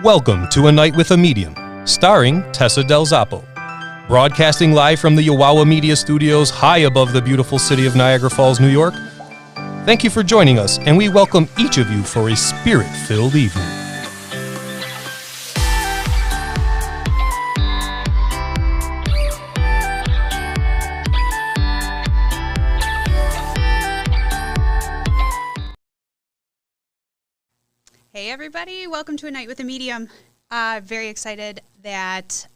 Welcome to A Night with a Medium, starring Tessa Del Zappo. Broadcasting live from the Yowawa Media Studios high above the beautiful city of Niagara Falls, New York. Thank you for joining us, and we welcome each of you for a spirit-filled evening. Hey everybody, welcome to A Night with a Medium. Very excited that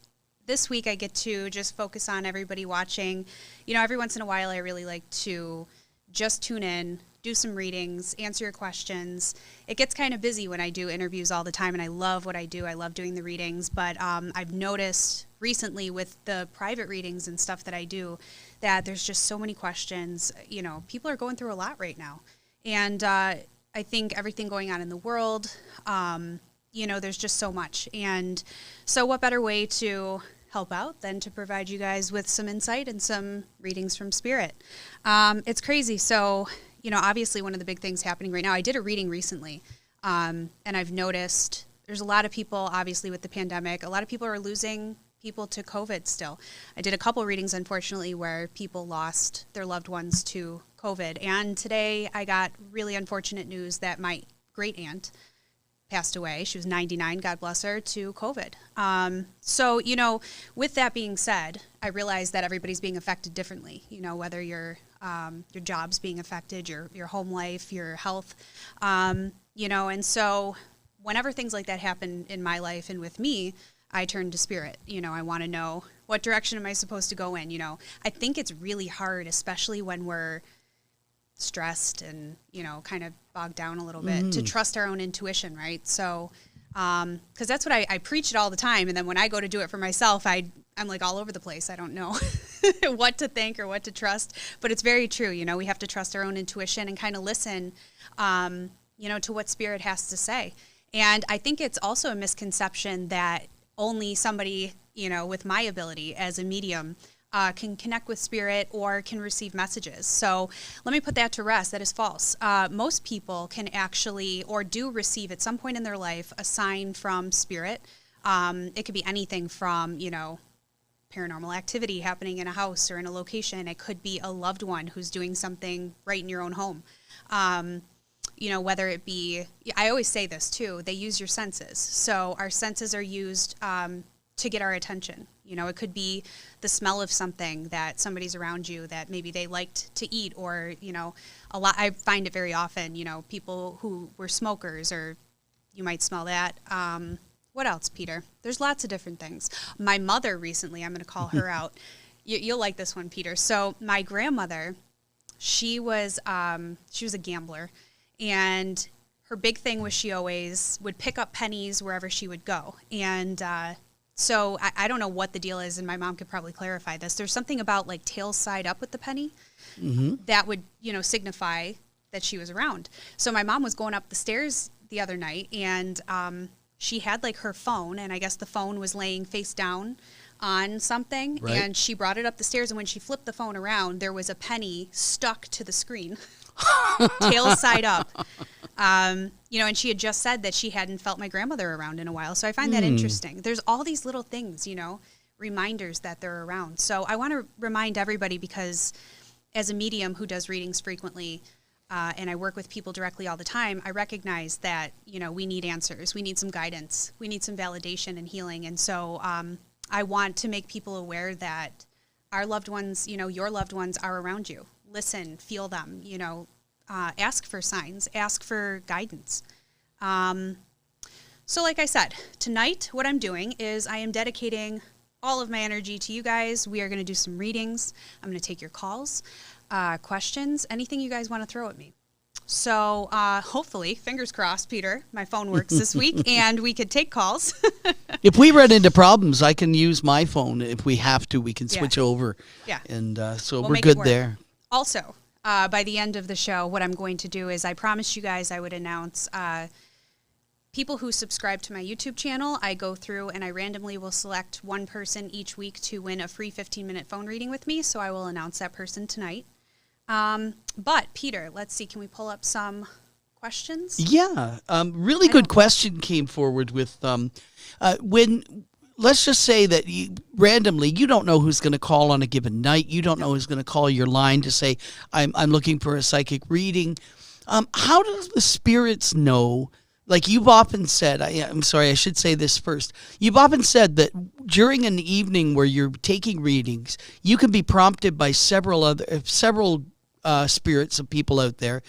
this week I get to just focus on everybody watching. You know, every once in a while I really like to just tune in, do some readings, answer your questions. It gets kind of busy when I do interviews all the time, and I love what I do. I love doing the readings, but I've noticed recently with the private readings and stuff that I do that there's just so many questions. You know, people are going through a lot right now. And I think everything going on in the world, you know, there's just so much. And so what better way to help out than to provide you guys with some insight and some readings from Spirit. It's crazy. So, you know, obviously one of the big things happening right now, I did a reading recently, and I've noticed there's a lot of people, obviously with the pandemic, a lot of people are losing people to COVID still. I did a couple readings, unfortunately, where people lost their loved ones to COVID. And today I got really unfortunate news that my great aunt passed away. She was 99, God bless her, to COVID. So, you know, with that being said, I realize that everybody's being affected differently, you know, whether your job's being affected, your home life, your health, you know, and so whenever things like that happen in my life and with me, I turn to Spirit. You know, I want to know what direction am I supposed to go in, you know. I think it's really hard, especially when we're stressed and, you know, kind of bogged down a little bit, to trust our own intuition, right? So, because that's what I preach it all the time, and then when I go to do it for myself, I'm like all over the place. I don't know what to think or what to trust, but it's very true. You know, we have to trust our own intuition and kind of listen, you know, to what Spirit has to say. And I think it's also a misconception that only somebody, you know, with my ability as a medium can connect with Spirit or can receive messages. So let me put that to rest. That is false. Most people can actually or do receive at some point in their life a sign from Spirit. It could be anything from, you know, paranormal activity happening in a house or in a location. It could be a loved one who's doing something right in your own home. You know, whether it be, I always say this too, they use your senses. So our senses are used to get our attention. You know, it could be the smell of something that somebody's around you that maybe they liked to eat, or, you know, I find it very often, you know, people who were smokers, or you might smell that. What else, Peter? There's lots of different things. My mother recently, I'm going to call her out. You'll like this one, Peter. So my grandmother, she was a gambler. And her big thing was she always would pick up pennies wherever she would go. And so I don't know what the deal is, and my mom could probably clarify this. There's something about like tail side up with the penny that would, you know, signify that she was around. So my mom was going up the stairs the other night, and she had like her phone, and I guess the phone was laying face down on something, right. And she brought it up the stairs, and when she flipped the phone around, there was a penny stuck to the screen. Tail side up. You know, and she had just said that she hadn't felt my grandmother around in a while. So I find that interesting. There's all these little things, you know, reminders that they're around. So I want to remind everybody, because as a medium who does readings frequently, and I work with people directly all the time, I recognize that, you know, we need answers. We need some guidance. We need some validation and healing. And so I want to make people aware that our loved ones, you know, your loved ones are around you. Listen, feel them, you know, ask for signs, ask for guidance. So like I said, tonight what I'm doing is I am dedicating all of my energy to you guys. We are going to do some readings. I'm going to take your calls, questions, anything you guys want to throw at me. So hopefully, fingers crossed, Peter, my phone works this week and we could take calls. If we run into problems, I can use my phone. If we have to, we can switch over. Yeah. And so we're good there. Also, by the end of the show, what I'm going to do is I promised you guys I would announce people who subscribe to my YouTube channel. I go through and I randomly will select one person each week to win a free 15-minute phone reading with me. So I will announce that person tonight. But Peter, let's see, can we pull up some questions? Yeah. Really good question came forward with when, let's just say that randomly, you don't know who's going to call on a given night. You don't know who's going to call your line to say, I'm looking for a psychic reading. How does the spirits know? Like you've often said, I'm sorry, I should say this first. You've often said that during an evening where you're taking readings, you can be prompted by several spirits of people out there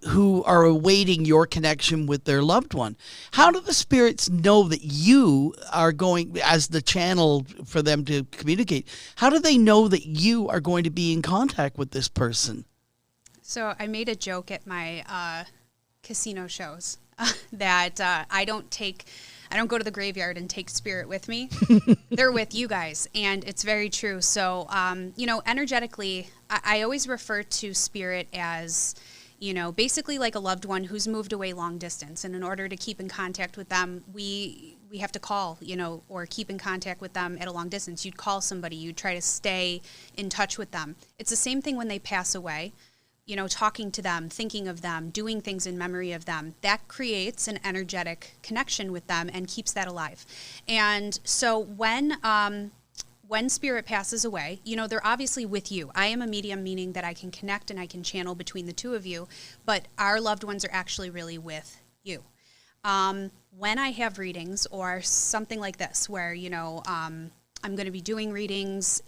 who are awaiting your connection with their loved one. How do the spirits know that you are going, as the channel for them to communicate, how do they know that you are going to be in contact with this person? So I made a joke at my casino shows that I don't go to the graveyard and take spirit with me. They're with you guys, and it's very true. So, energetically, I always refer to spirit as, basically like a loved one who's moved away long distance. And in order to keep in contact with them, we have to call, or keep in contact with them at a long distance. You'd call somebody, you'd try to stay in touch with them. It's the same thing when they pass away. Talking to them, thinking of them, doing things in memory of them, that creates an energetic connection with them and keeps that alive. And so when spirit passes away, they're obviously with you. I am a medium, meaning that I can connect and I can channel between the two of you, but our loved ones are actually really with you. When I have readings or something like this, where, I'm going to be doing readings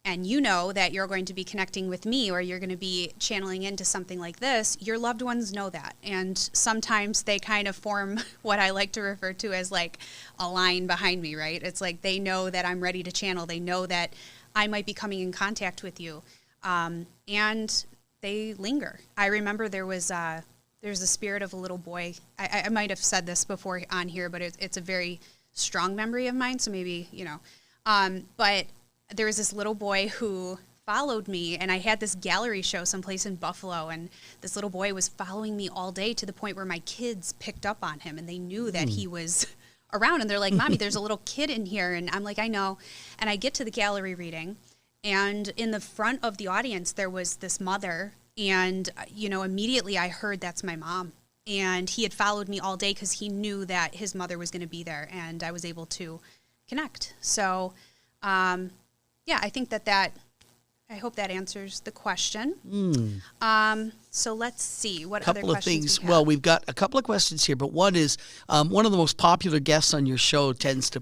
and that you're going to be connecting with me or you're going to be channeling into something like this, your loved ones know that. And sometimes they kind of form what I like to refer to as like a line behind me, right? It's like they know that I'm ready to channel. They know that I might be coming in contact with you. And they linger. I remember there's a spirit of a little boy. I might have said this before on here, but it's a very strong memory of mine. So maybe, but there was this little boy who followed me, and I had this gallery show someplace in Buffalo, and this little boy was following me all day to the point where my kids picked up on him, and they knew that he was around, and they're like, Mommy, there's a little kid in here, and I'm like, I know. And I get to the gallery reading, and in the front of the audience, there was this mother, and, immediately I heard that's my mom. And he had followed me all day because he knew that his mother was going to be there, and I was able to connect. So, yeah, I think I hope that answers the question. So let's see what other questions we have. Well, we've got a couple of questions here, but one is one of the most popular guests on your show tends to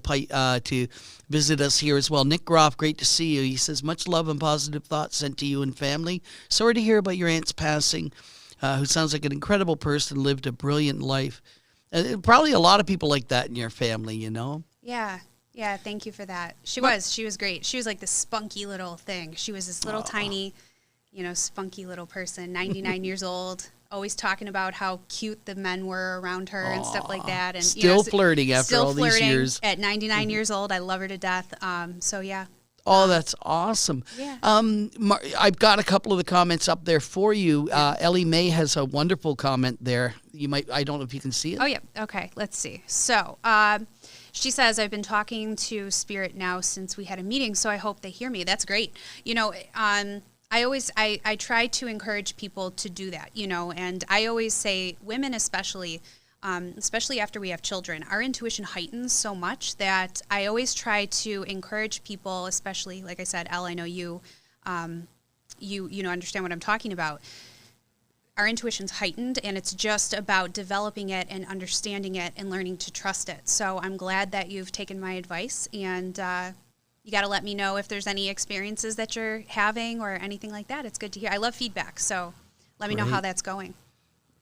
visit us here as well. Nick Groff, great to see you. He says, much love and positive thoughts sent to you and family. Sorry to hear about your aunt's passing, who sounds like an incredible person, lived a brilliant life. Probably a lot of people like that in your family, Yeah, thank you for that. She was great. She was like this spunky little thing. She was this little tiny, spunky little person, 99 years old, always talking about how cute the men were around her and stuff like that. And still flirting after all these years. At 99 years old. I love her to death. So yeah. Oh, that's awesome. Yeah. I've got a couple of the comments up there for you. Ellie Mae has a wonderful comment there. I don't know if you can see it. Oh yeah. Okay. Let's see. So, she says, I've been talking to Spirit now since we had a meeting, so I hope they hear me. That's great. I try to encourage people to do that, and I always say women especially after we have children, our intuition heightens so much that I always try to encourage people, especially, like I said, Elle, I know you understand what I'm talking about. Our intuition's heightened, and it's just about developing it and understanding it and learning to trust it. So I'm glad that you've taken my advice, and you got to let me know if there's any experiences that you're having or anything like that. It's good to hear. I love feedback, so let me know how that's going.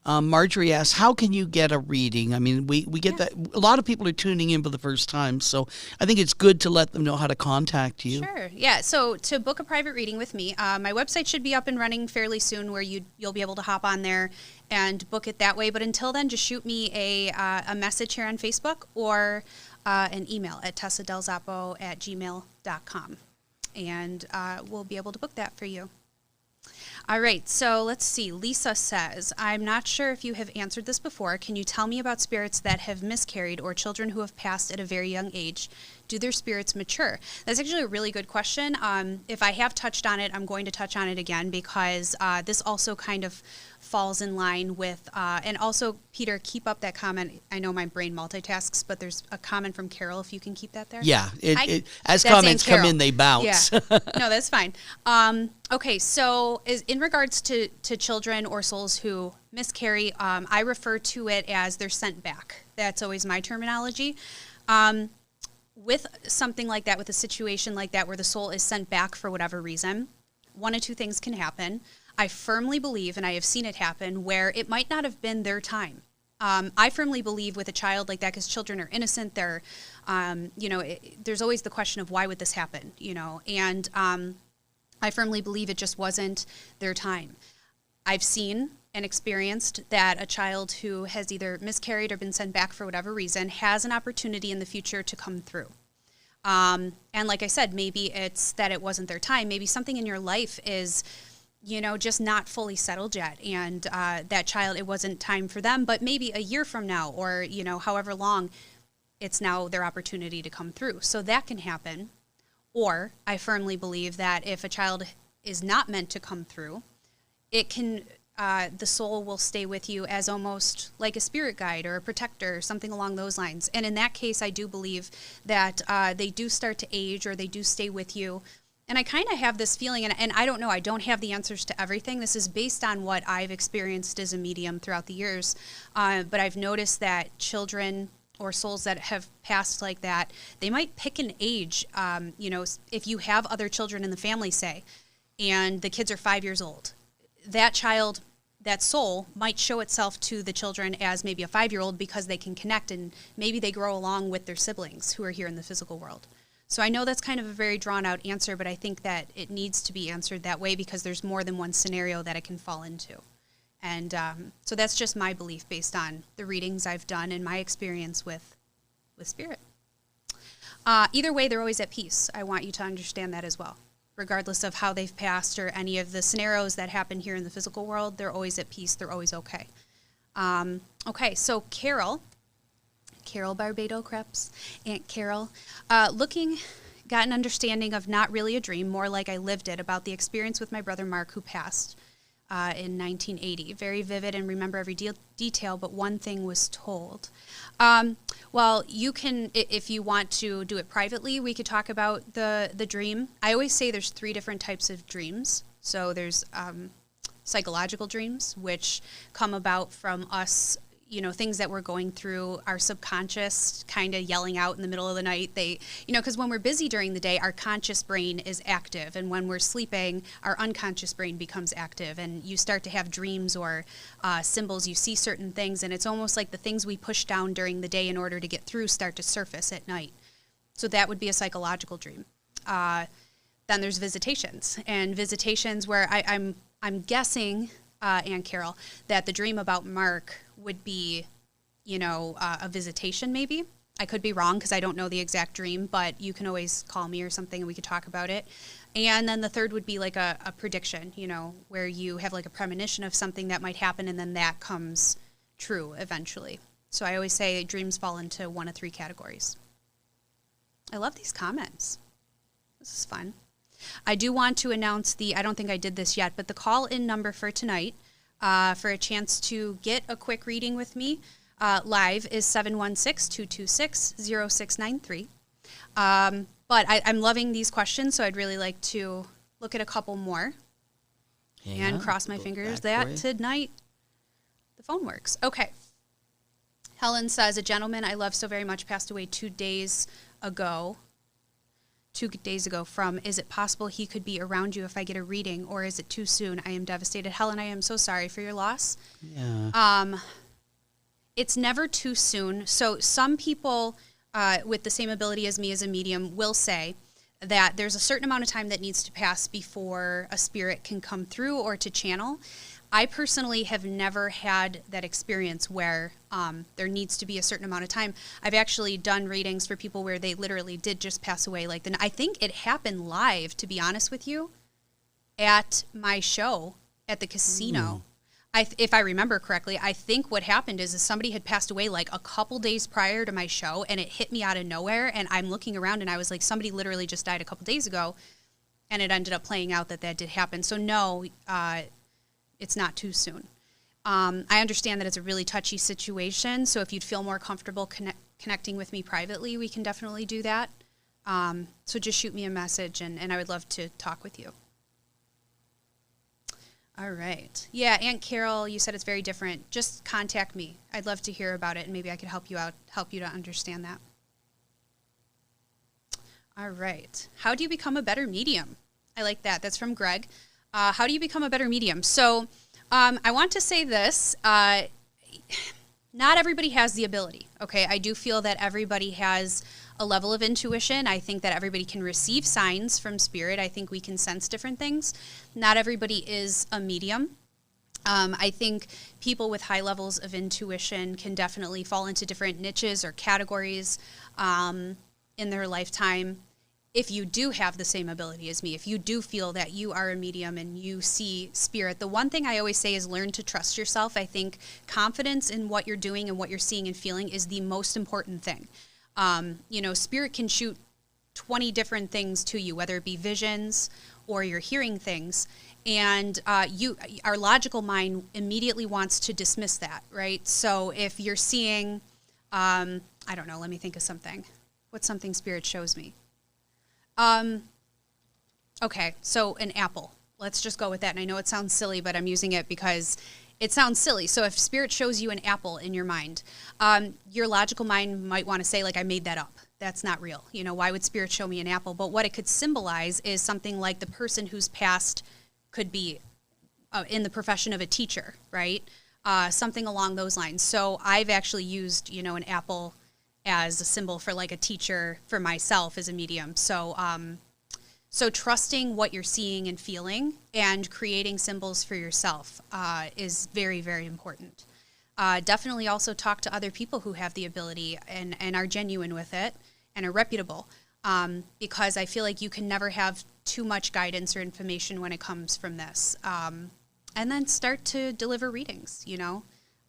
Marjorie asks, how can you get a reading? I mean, we get that. A lot of people are tuning in for the first time, so I think it's good to let them know how to contact you. Sure. Yeah. So to book a private reading with me, my website should be up and running fairly soon where you'll be able to hop on there and book it that way. But until then, just shoot me a message here on Facebook or an email at tessadelzappo@gmail.com, and we'll be able to book that for you. All right, so let's see. Lisa says, I'm not sure if you have answered this before. Can you tell me about spirits that have miscarried or children who have passed at a very young age? Do their spirits mature? That's actually a really good question. If I have touched on it, I'm going to touch on it again because this also kind of falls in line with, and also, Peter, keep up that comment. I know my brain multitasks, but there's a comment from Carol, if you can keep that there. Yeah, as comments come in, they bounce. Yeah. No, that's fine. Okay, so in regards to children or souls who miscarry, I refer to it as they're sent back. That's always my terminology. With something like that, with a situation like that where the soul is sent back for whatever reason, one of two things can happen. I firmly believe, and I have seen it happen, where it might not have been their time. I firmly believe with a child like that, because children are innocent, they're, there's always the question of why would this happen, and I firmly believe it just wasn't their time. I've seen and experienced that a child who has either miscarried or been sent back for whatever reason has an opportunity in the future to come through. And like I said, maybe it's that it wasn't their time. Maybe something in your life is, just not fully settled yet. And that child, it wasn't time for them, but maybe a year from now or, however long, it's now their opportunity to come through. So that can happen. Or I firmly believe that if a child is not meant to come through, it can, the soul will stay with you as almost like a spirit guide or a protector, something along those lines. And in that case, I do believe that they do start to age or they do stay with you. And I kind of have this feeling, and I don't know, I don't have the answers to everything. This is based on what I've experienced as a medium throughout the years. But I've noticed that children or souls that have passed like that, they might pick an age, if you have other children in the family, say, and the kids are 5 years old, that child, that soul might show itself to the children as maybe a 5-year-old because they can connect and maybe they grow along with their siblings who are here in the physical world. So I know that's kind of a very drawn out answer, but I think that it needs to be answered that way because there's more than one scenario that it can fall into. And so that's just my belief based on the readings I've done and my experience with spirit. Either way, they're always at peace. I want you to understand that as well. Regardless of how they've passed or any of the scenarios that happen here in the physical world, they're always at peace. They're always okay. Okay, so Carol Barbado Krebs, Aunt Carol, got an understanding of not really a dream, more like I lived it, about the experience with my brother Mark, who passed in 1980. Very vivid and remember every detail, but one thing was told. Well, you can, if you want to do it privately, we could talk about the dream. I always say there's 3 different types of dreams. So there's psychological dreams, which come about from us, things that we're going through, our subconscious kind of yelling out in the middle of the night. They, because when we're busy during the day, our conscious brain is active. And when we're sleeping, our unconscious brain becomes active. And you start to have dreams or symbols. You see certain things. And it's almost like the things we push down during the day in order to get through start to surface at night. So that would be a psychological dream. Then there's visitations. And visitations where I'm guessing, Aunt Carol, that the dream about Mark would be, a visitation maybe. I could be wrong because I don't know the exact dream, but you can always call me or something and we could talk about it. And then the third would be like a prediction, where you have like a premonition of something that might happen and then that comes true eventually. So I always say dreams fall into one of 3 categories. I love these comments. This is fun. I do want to announce I don't think I did this yet, but the call-in number for tonight for a chance to get a quick reading with me live is 716-226-0693. But I'm loving these questions, so I'd really like to look at a couple more and cross my fingers that tonight the phone works. Okay. Helen says, a gentleman I love so very much passed away 2 days ago from, is it possible he could be around you if I get a reading, or is it too soon? I am devastated. Helen, I am so sorry for your loss. Yeah. It's never too soon. So some people with the same ability as me as a medium will say that there's a certain amount of time that needs to pass before a spirit can come through or to channel. I personally have never had that experience where there needs to be a certain amount of time. I've actually done readings for people where they literally did just pass away. I think it happened live, to be honest with you, at my show at the casino. If I remember correctly, I think what happened is somebody had passed away like a couple days prior to my show, and it hit me out of nowhere. And I'm looking around, and I was like, somebody literally just died a couple days ago, and it ended up playing out that did happen. So no, it's not too soon. I understand that it's a really touchy situation, so if you'd feel more comfortable connecting with me privately, we can definitely do that. So just shoot me a message, and I would love to talk with you. All right. Yeah, Aunt Carol, you said it's very different. Just contact me. I'd love to hear about it, and maybe I could help you out, help you to understand that. All right. How do you become a better medium? I like that. That's from Greg. How do you become a better medium? So I want to say this. Not everybody has the ability, okay? I do feel that everybody has a level of intuition. I think that everybody can receive signs from spirit. I think we can sense different things. Not everybody is a medium. I think people with high levels of intuition can definitely fall into different niches or categories in their lifetime. If you do have the same ability as me, if you do feel that you are a medium and you see spirit, the one thing I always say is learn to trust yourself. I think confidence in what you're doing and what you're seeing and feeling is the most important thing. Spirit can shoot 20 different things to you, whether it be visions or you're hearing things. And our logical mind immediately wants to dismiss that, right? So if you're seeing, I don't know, let me think of something. What's something spirit shows me? Okay, so an apple. Let's just go with that. And I know it sounds silly, but I'm using it because it sounds silly. So if spirit shows you an apple in your mind, your logical mind might want to say, like, I made that up. That's not real. Why would spirit show me an apple? But what it could symbolize is something like the person whose past could be in the profession of a teacher, right? Something along those lines. So I've actually used, an apple as a symbol for like a teacher for myself as a medium. So trusting what you're seeing and feeling and creating symbols for yourself is very, very important. Definitely also talk to other people who have the ability and are genuine with it and are reputable, because I feel like you can never have too much guidance or information when it comes from this. And then start to deliver readings,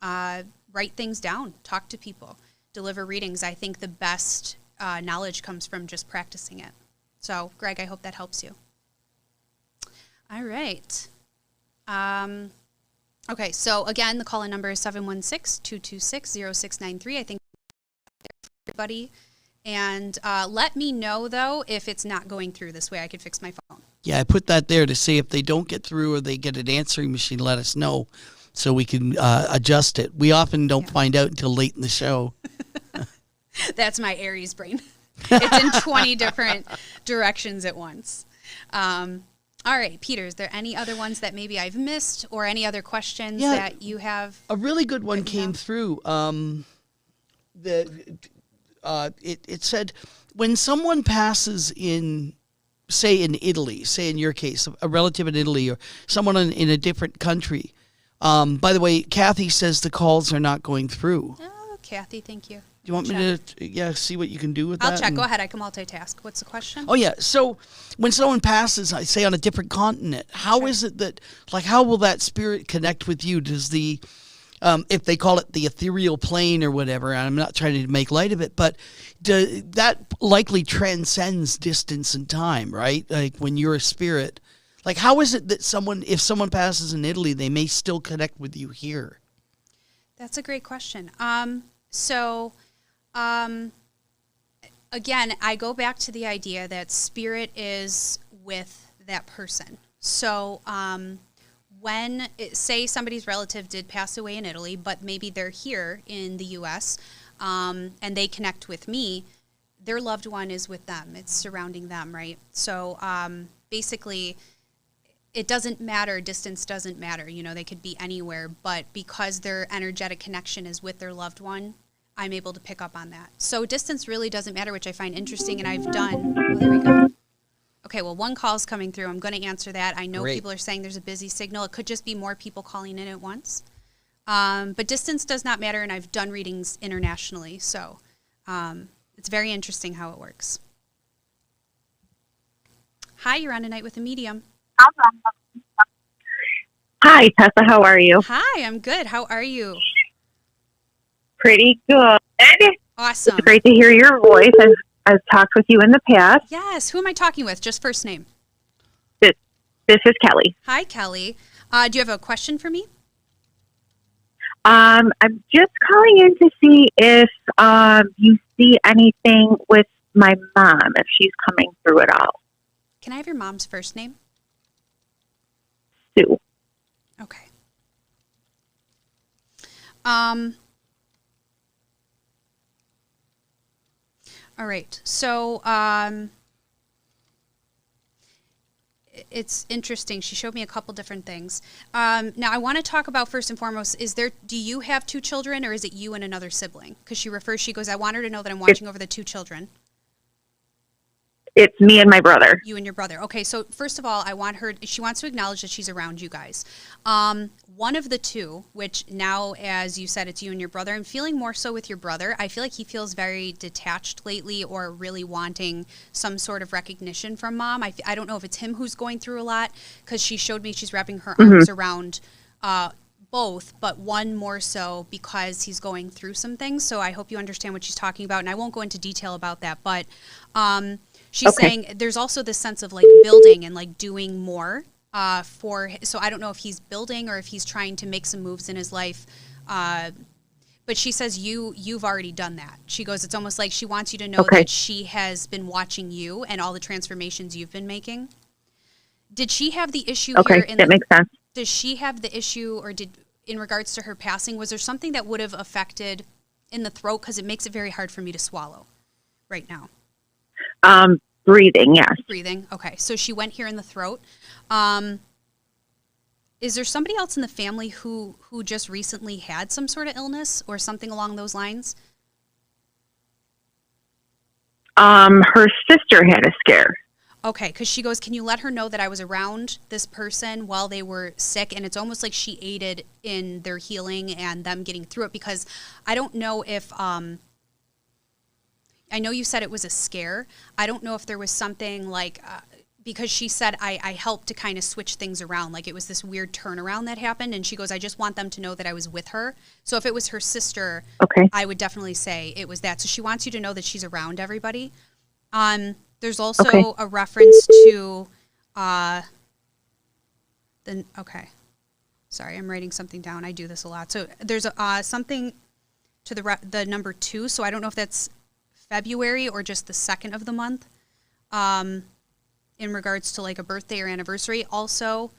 write things down, talk to people, deliver readings. I think the best knowledge comes from just practicing it. So, Greg, I hope that helps you. All right. Okay, so again, the call-in number is 716-226-0693. I think everybody. And let me know, though, if it's not going through this way. I could fix my phone. Yeah, I put that there to say if they don't get through or they get an answering machine, let us know so we can adjust it. We often don't find out until late in the show. That's my Aries brain. It's in 20 different directions at once. All right, Peter, is there any other ones that maybe I've missed or any other questions that you have? A really good one came through. It said, when someone passes in Italy, say in your case, a relative in Italy or someone in a different country. By the way, Kathy says the calls are not going through. Oh, Kathy, thank you. Do you want me to see what you can do with that? I'll check. Go ahead. I can multitask. What's the question? Oh, yeah. So when someone passes, I say on a different continent, how is it that, how will that spirit connect with you? Does the, if they call it the ethereal plane or whatever, and I'm not trying to make light of it, but that likely transcends distance and time, right? Like when you're a spirit, how is it that if someone passes in Italy, they may still connect with you here? That's a great question. Again, I go back to the idea that spirit is with that person. So when, say somebody's relative did pass away in Italy, but maybe they're here in the U.S., and they connect with me, their loved one is with them. It's surrounding them, right? So basically, it doesn't matter. Distance doesn't matter. They could be anywhere, but because their energetic connection is with their loved one, I'm able to pick up on that. So distance really doesn't matter, which I find interesting, and I've done. Oh, there we go. Okay, well, one call's coming through. I'm going to answer that. I know people are saying there's a busy signal. It could just be more people calling in at once. But distance does not matter, and I've done readings internationally, so it's very interesting how it works. Hi, you're on A Night with a Medium. Hi, Tessa. How are you? Hi, I'm good. How are you? Pretty good. Awesome. It's great to hear your voice. I've talked with you in the past. Yes. Who am I talking with? Just first name. This is Kelly. Hi, Kelly. Do you have a question for me? I'm just calling in to see if you see anything with my mom, if she's coming through at all. Can I have your mom's first name? Sue. Okay. All right. So, it's interesting. She showed me a couple different things. Now, I want to talk about first and foremost, do you have two children or is it you and another sibling? Because she goes, I want her to know that I'm watching over the two children. It's me and my brother. You and your brother. Okay, so first of all, she wants to acknowledge that she's around you guys. One of the two, which now, as you said, it's you and your brother. I'm feeling more so with your brother. I feel like he feels very detached lately or really wanting some sort of recognition from mom. I don't know if it's him who's going through a lot because she showed me she's wrapping her arms around both, but one more so because he's going through some things. So I hope you understand what she's talking about, and I won't go into detail about that, but she's saying there's also this sense of like building and like doing more so I don't know if he's building or if he's trying to make some moves in his life. But she says you've already done that. She goes, it's almost like she wants you to know that she has been watching you and all the transformations you've been making. Did she have the issue here? That makes sense. Does she have the issue or in regards to her passing, was there something that would have affected in the throat? Because it makes it very hard for me to swallow right now. Breathing, yes. Breathing. Okay. So she went here in the throat. Is there somebody else in the family who just recently had some sort of illness or something along those lines? Her sister had a scare. Okay, because she goes, can you let her know that I was around this person while they were sick? And it's almost like she aided in their healing and them getting through it, because I don't know if I know you said it was a scare. I don't know if there was something like, because she said I helped to kind of switch things around. Like it was this weird turnaround that happened. And she goes, I just want them to know that I was with her. So if it was her sister, I would definitely say it was that. So she wants you to know that she's around everybody. There's also a reference to, sorry, I'm writing something down. I do this a lot. So there's something to the number 2. So I don't know if that's February or just the 2nd of the month, in regards to like a birthday or anniversary. Also,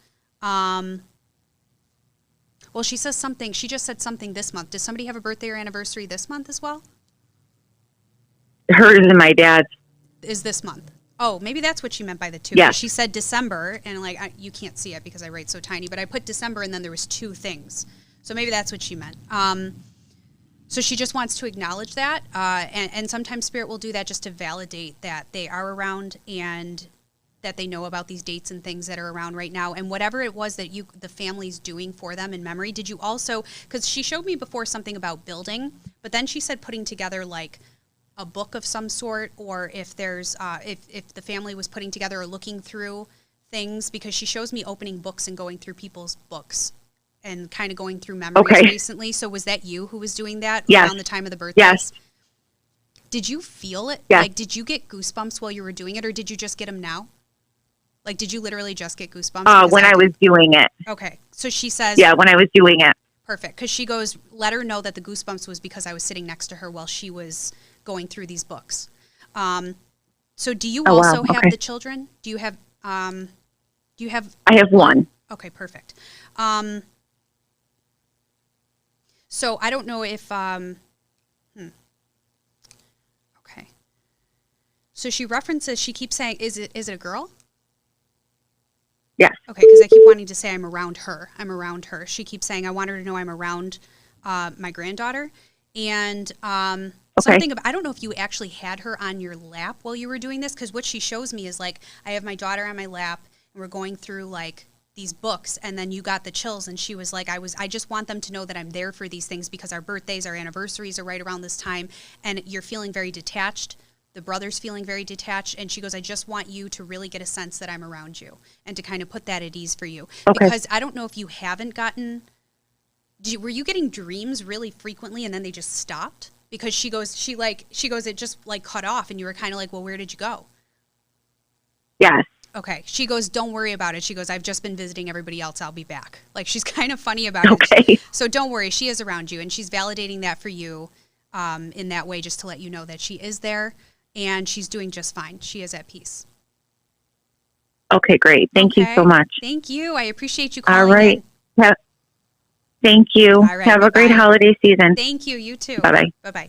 well, she says something, she just said something this month. Does somebody have a birthday or anniversary this month as well? Hers and my dad's. Is this month. Oh, maybe that's what she meant by the 2. Yeah. She said December, and like you can't see it because I write so tiny, but I put December and then there was 2 things. So maybe that's what she meant. So she just wants to acknowledge that, and sometimes Spirit will do that just to validate that they are around and that they know about these dates and things that are around right now. And whatever it was that the family's doing for them in memory, did you also, because she showed me before something about building, but then she said putting together like a book of some sort, or if there's, if the family was putting together or looking through things, because she shows me opening books and going through people's books and kind of going through memories recently. So was that you who was doing that around the time of the birthdays? Yes. Did you feel it? Yes. Like, did you get goosebumps while you were doing it, or did you just get them now? Like, did you literally just get goosebumps? When I was doing it. Okay. So she says... Yeah, when I was doing it. Perfect. Because she goes, let her know that the goosebumps was because I was sitting next to her while she was going through these books. So do you also have the children? Do you have... I have one. Okay, perfect. So I don't know if... Okay. So she references, she keeps saying, is it a girl? Yes. Okay, because I keep wanting to say I'm around her. I'm around her. She keeps saying I want her to know I'm around my granddaughter. And something about, I don't know if you actually had her on your lap while you were doing this, because what she shows me is like I have my daughter on my lap and we're going through like these books, and then you got the chills, and she was like, I just want them to know that I'm there for these things because our birthdays, our anniversaries are right around this time, and you're feeling very detached. The brother's feeling very detached. And she goes, I just want you to really get a sense that I'm around you and to kind of put that at ease for you. Okay. Because I don't know if you haven't gotten, were you getting dreams really frequently and then they just stopped? Because she goes, it just like cut off and you were kind of like, well, where did you go? Yes. Okay. She goes, don't worry about it. She goes, I've just been visiting everybody else. I'll be back. Like, she's kind of funny about Okay. it. So don't worry. She is around you, and she's validating that for you in that way, just to let you know that she is there, and she's doing just fine. She is at peace. Okay, great. Thank you so much. Thank you. I appreciate you calling All right. in. Thank you. All right, Have a great bye-bye. holiday season. Thank you. You too. Bye-bye. Bye-bye.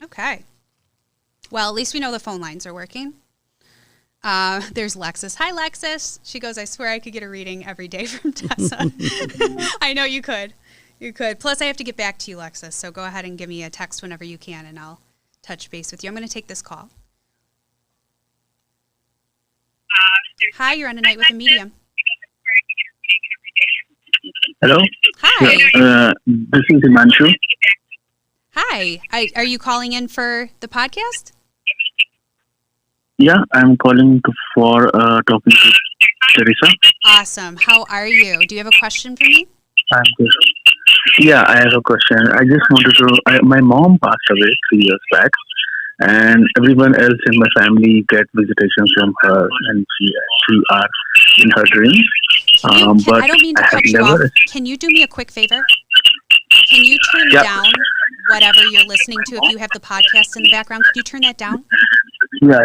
Okay. Well, at least we know the phone lines are working. There's Lexus. Hi, Lexus. She goes, I swear I could get a reading every day from Tessa. I know you could. You could. Plus, I have to get back to you, Lexus. So go ahead and give me a text whenever you can, and I'll touch base with you. I'm going to take this call. Hi, you're on A Night with a Medium. Hello? Hi. This is Himanshu. Hi. Are you calling in for the podcast? Yeah, I'm calling for talking to Teresa. Awesome. How are you? Do you have a question for me? I'm good. Yeah, I have a question. I just wanted to. My mom passed away 3 years back, and everyone else in my family get visitations from her, and she are in her dreams. But I don't mean to I have cut you never. off. Can you do me a quick favor? Can you turn Yeah. down whatever you're listening to? If you have the podcast in the background, could you turn that down? Yeah.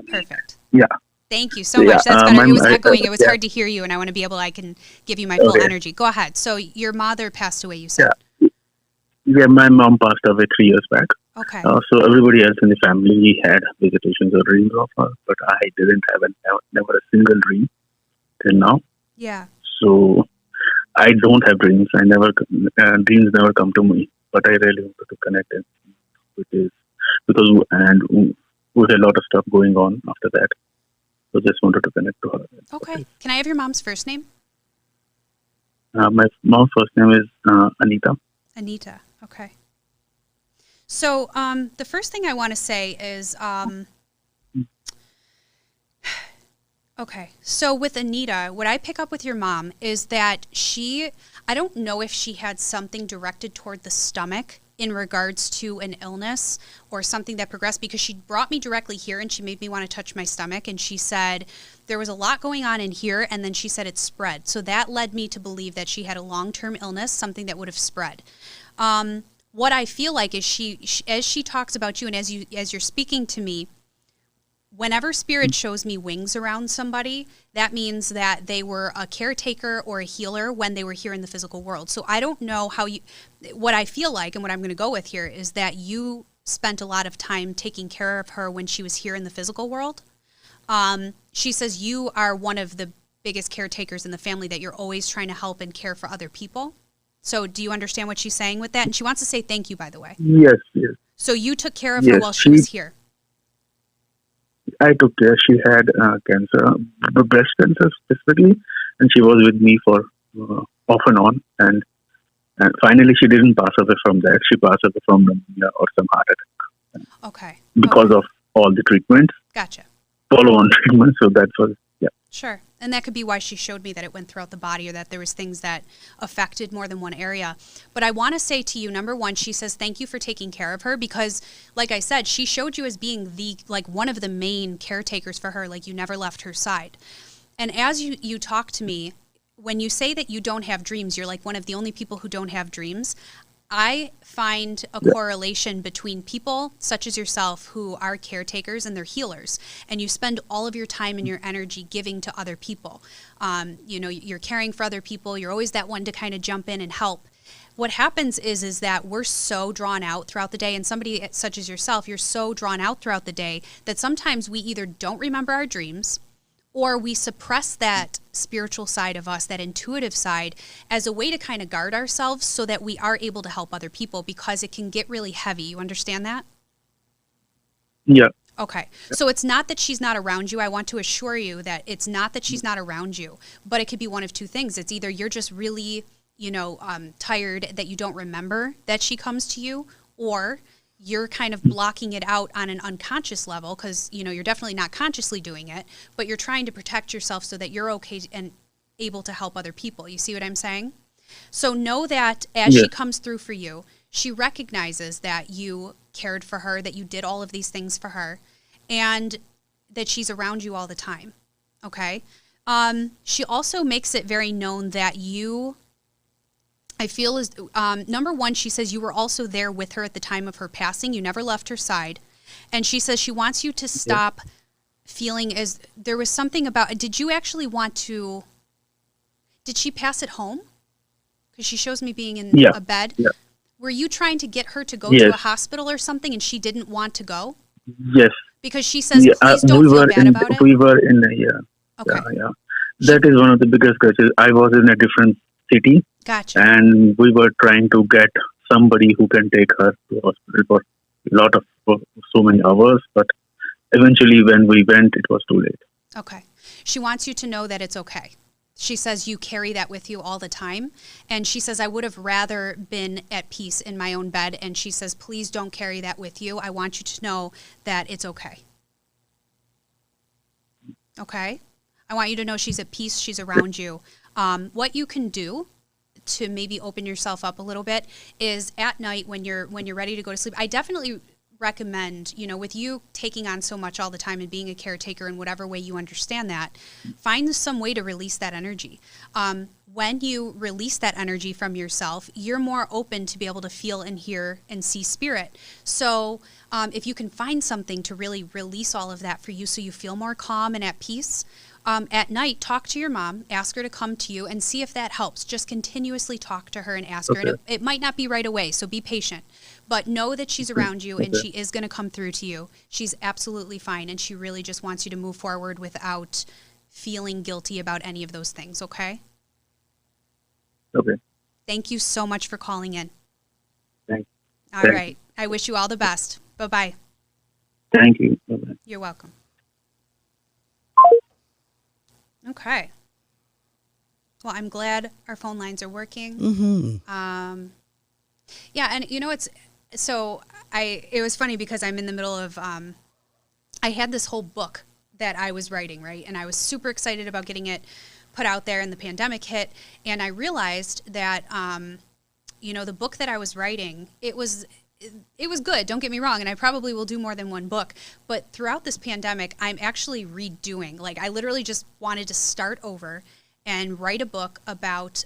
Perfect. Yeah. Thank you so much. That's better. my- It was echoing. It was yeah. hard to hear you, and I can give you my full Okay. energy. Go ahead. So your mother passed away, you said? Yeah, my mom passed away 3 years back. Okay. So everybody else in the family had visitations or dreams of her, but I didn't have never a single dream till now. Yeah. So I don't have dreams. Dreams never come to me. But I really wanted to connect it because with a lot of stuff going on after that. So just wanted to connect to her. Okay. Can I have your mom's first name? My mom's first name is Anita. Anita. Okay. So the first thing I want to say is, okay, so with Anita, what I pick up with your mom is that I don't know if she had something directed toward the stomach in regards to an illness or something that progressed, because she brought me directly here and she made me want to touch my stomach, and she said there was a lot going on in here, and then she said it spread. So that led me to believe that she had a long-term illness, something that would have spread. What I feel like is as she talks about you and as you're speaking to me, whenever spirit shows me wings around somebody, that means that they were a caretaker or a healer when they were here in the physical world. So I don't know what I feel like, and what I'm going to go with here is that you spent a lot of time taking care of her when she was here in the physical world. She says you are one of the biggest caretakers in the family, that you're always trying to help and care for other people. So do you understand what she's saying with that? And she wants to say thank you, by the way. Yes. So you took care of her Yes, while she was here. I took care. She had cancer, breast cancer specifically, and she was with me for off and on. And finally, she didn't pass away from that. She passed away from pneumonia or some heart attack. Okay. Because of all the treatments, Gotcha. follow-on treatment. So that was, yeah. Sure. And that could be why she showed me that it went throughout the body, or that there was things that affected more than one area. But I want to say to you, number one, she says thank you for taking care of her, because like I said, she showed you as being one of the main caretakers for her, like you never left her side. And as you talk to me, when you say that you don't have dreams, you're like one of the only people who don't have dreams. I find a correlation between people such as yourself who are caretakers and they're healers, and you spend all of your time and your energy giving to other people. You're caring for other people. You're always that one to kind of jump in and help. What happens is that we're so drawn out throughout the day, and somebody such as yourself, you're so drawn out throughout the day that sometimes we either don't remember our dreams, or we suppress that spiritual side of us, that intuitive side, as a way to kind of guard ourselves so that we are able to help other people, because it can get really heavy. You understand that? Yeah. Okay. So it's not that she's not around you. I want to assure you that it's not that she's not around you, but it could be one of two things. It's either you're just really, tired that you don't remember that she comes to you, or you're kind of blocking it out on an unconscious level because, you're definitely not consciously doing it, but you're trying to protect yourself so that you're okay and able to help other people. You see what I'm saying? So know that as she comes through for you, she recognizes that you cared for her, that you did all of these things for her, and that she's around you all the time. Okay? She also makes it very known that I feel is, number one, she says you were also there with her at the time of her passing. You never left her side. And she says she wants you to stop feeling as there was something about, did you actually want to, did she pass at home? Because she shows me being in a bed. Yeah. Were you trying to get her to go to a hospital or something and she didn't want to go? Yes. Because she says, please don't feel bad about it. We were in a, Okay. That is one of the biggest crutches. I was in a different city. Gotcha. And we were trying to get somebody who can take her to hospital for so many hours. But eventually when we went, it was too late. Okay. She wants you to know that it's okay. She says you carry that with you all the time. And she says, I would have rather been at peace in my own bed. And she says, please don't carry that with you. I want you to know that it's okay. Okay? I want you to know she's at peace. She's around you. What you can do to maybe open yourself up a little bit is at night when you're ready to go to sleep. I definitely recommend, with you taking on so much all the time and being a caretaker in whatever way you understand that, find some way to release that energy. When you release that energy from yourself, you're more open to be able to feel and hear and see spirit. So if you can find something to really release all of that for you so you feel more calm and at peace, at night, talk to your mom, ask her to come to you and see if that helps. Just continuously talk to her and ask her. And it might not be right away, so be patient. But know that she's around you and she is going to come through to you. She's absolutely fine, and she really just wants you to move forward without feeling guilty about any of those things, okay? Okay. Thank you so much for calling in. Thanks. All right. I wish you all the best. Bye-bye. Thank you. Bye-bye. You're welcome. Okay. Well, I'm glad our phone lines are working. Mm-hmm. Yeah, and it was funny because I'm in the middle of, I had this whole book that I was writing, right? And I was super excited about getting it put out there, and the pandemic hit, and I realized that, the book that I was writing, it was good, don't get me wrong, and I probably will do more than one book, but throughout this pandemic, I'm actually redoing. Like, I literally just wanted to start over and write a book about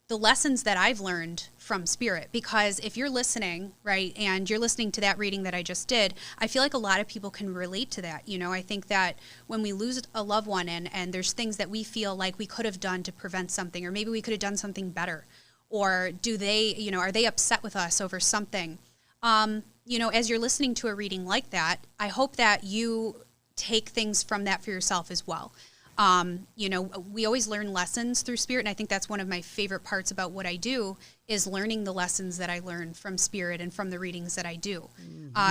the lessons that I've learned from spirit. Because if you're listening, right, and you're listening to that reading that I just did, I feel like a lot of people can relate to that. I think that when we lose a loved one and there's things that we feel like we could have done to prevent something, or maybe we could have done something better, or are they upset with us over something? As you're listening to a reading like that, I hope that you take things from that for yourself as well. We always learn lessons through spirit, and I think that's one of my favorite parts about what I do is learning the lessons that I learn from spirit and from the readings that I do.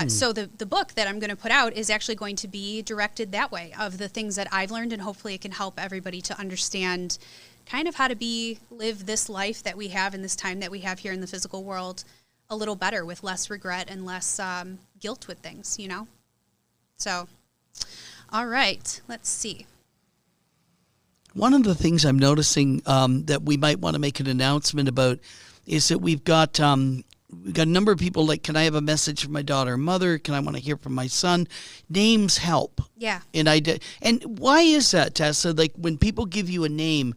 So the book that I'm going to put out is actually going to be directed that way, of the things that I've learned, and hopefully it can help everybody to understand kind of how to live this life that we have in this time that we have here in the physical world a little better, with less regret and less guilt with things, So, all right, let's see. One of the things I'm noticing that we might want to make an announcement about is that we've got a number of people like, can I have a message from my daughter and mother? Can I want to hear from my son? Names help. Yeah. And why is that, Tessa? Like, when people give you a name,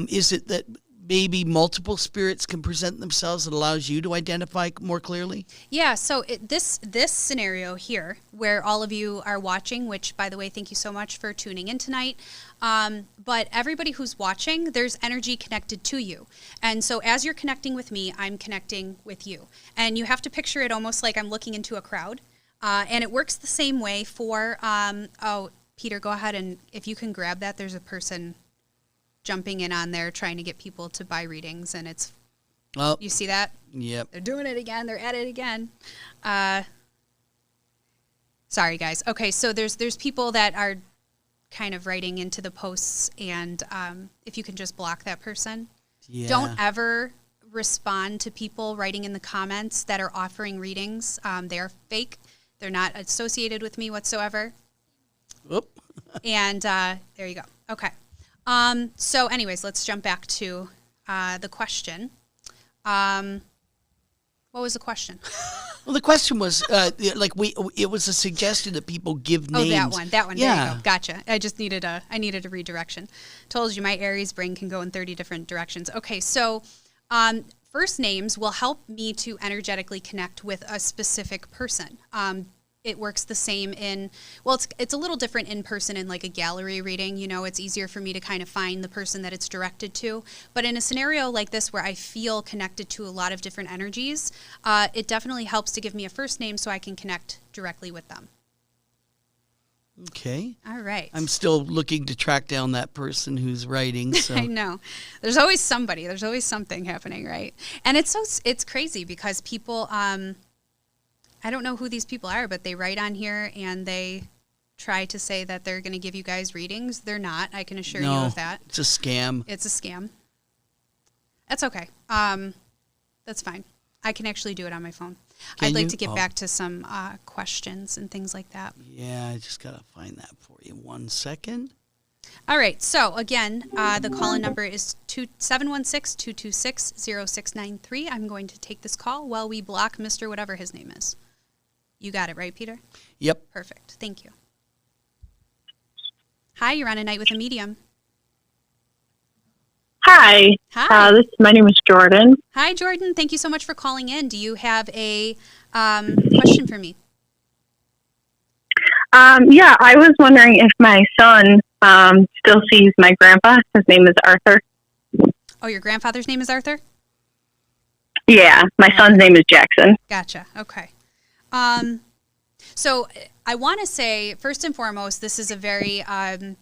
is it that maybe multiple spirits can present themselves that allows you to identify more clearly? Yeah, so this scenario here, where all of you are watching, which, by the way, thank you so much for tuning in tonight, but everybody who's watching, there's energy connected to you. And so as you're connecting with me, I'm connecting with you. And you have to picture it almost like I'm looking into a crowd. And it works the same way for, Peter, go ahead, and if you can grab that, there's a person jumping in on there trying to get people to buy readings, and it's, you see that? Yep. They're doing it again. They're at it again. Sorry, guys. Okay, so there's people that are kind of writing into the posts, and if you can just block that person. Yeah. Don't ever respond to people writing in the comments that are offering readings. They're fake. They're not associated with me whatsoever. Oop. And there you go. Okay. So anyways, let's jump back to the question. What was the question? Well, the question was, it was a suggestion that people give names. Oh, that one. Yeah. There you go. Gotcha. I just needed a redirection. Told you my Aries brain can go in 30 different directions. Okay, so first names will help me to energetically connect with a specific person. It works the same it's a little different in person in like a gallery reading. You know, it's easier for me to kind of find the person that it's directed to. But in a scenario like this where I feel connected to a lot of different energies, it definitely helps to give me a first name so I can connect directly with them. Okay. All right. I'm still looking to track down that person who's writing. So. I know. There's always somebody. There's always something happening, right? And it's crazy because people... I don't know who these people are, but they write on here and they try to say that they're going to give you guys readings. They're not. I can assure you of that. It's a scam. It's a scam. That's okay. That's fine. I can actually do it on my phone. I'd like to get back to some questions and things like that. Yeah, I just got to find that for you. 1 second. All right. So, again, the call-in number is 716-226-0693. I'm going to take this call while we block Mr. whatever his name is. You got it, right, Peter? Yep. Perfect. Thank you. Hi, you're on A Night with a Medium. Hi. Hi. My name is Jordan. Hi, Jordan. Thank you so much for calling in. Do you have a question for me? Yeah, I was wondering if my son still sees my grandpa. His name is Arthur. Oh, your grandfather's name is Arthur? Yeah, my son's name is Jackson. Gotcha. Okay. So I want to say, first and foremost, this is a very kind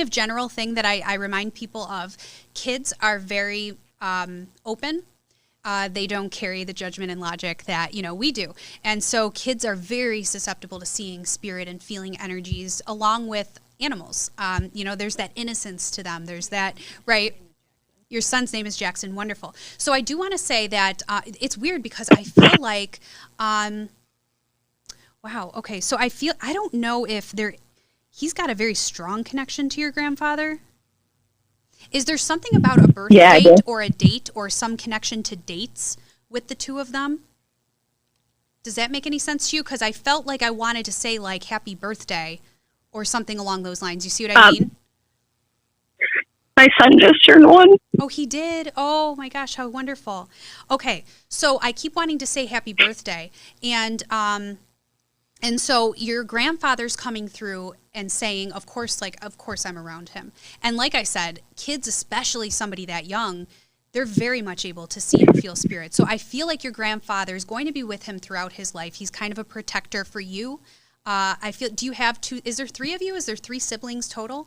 of general thing that I remind people of. Kids are very open. They don't carry the judgment and logic that, we do. And so kids are very susceptible to seeing spirit and feeling energies along with animals. There's that innocence to them. There's that, right? Your son's name is Jackson. Wonderful. So I do want to say that it's weird because I feel like, wow. Okay. So I don't know if he's got a very strong connection to your grandfather. Is there something about a birth date or a date or some connection to dates with the two of them? Does that make any sense to you? Because I felt like I wanted to say like happy birthday or something along those lines. You see what I mean? My son just turned 1. Oh, he did? Oh my gosh, how wonderful. Okay, so I keep wanting to say happy birthday. And so your grandfather's coming through and saying, of course I'm around him. And like I said, kids, especially somebody that young, they're very much able to see and feel spirit. So I feel like your grandfather is going to be with him throughout his life. He's kind of a protector for you. Do you have is there 3 of you? Is there 3 siblings total?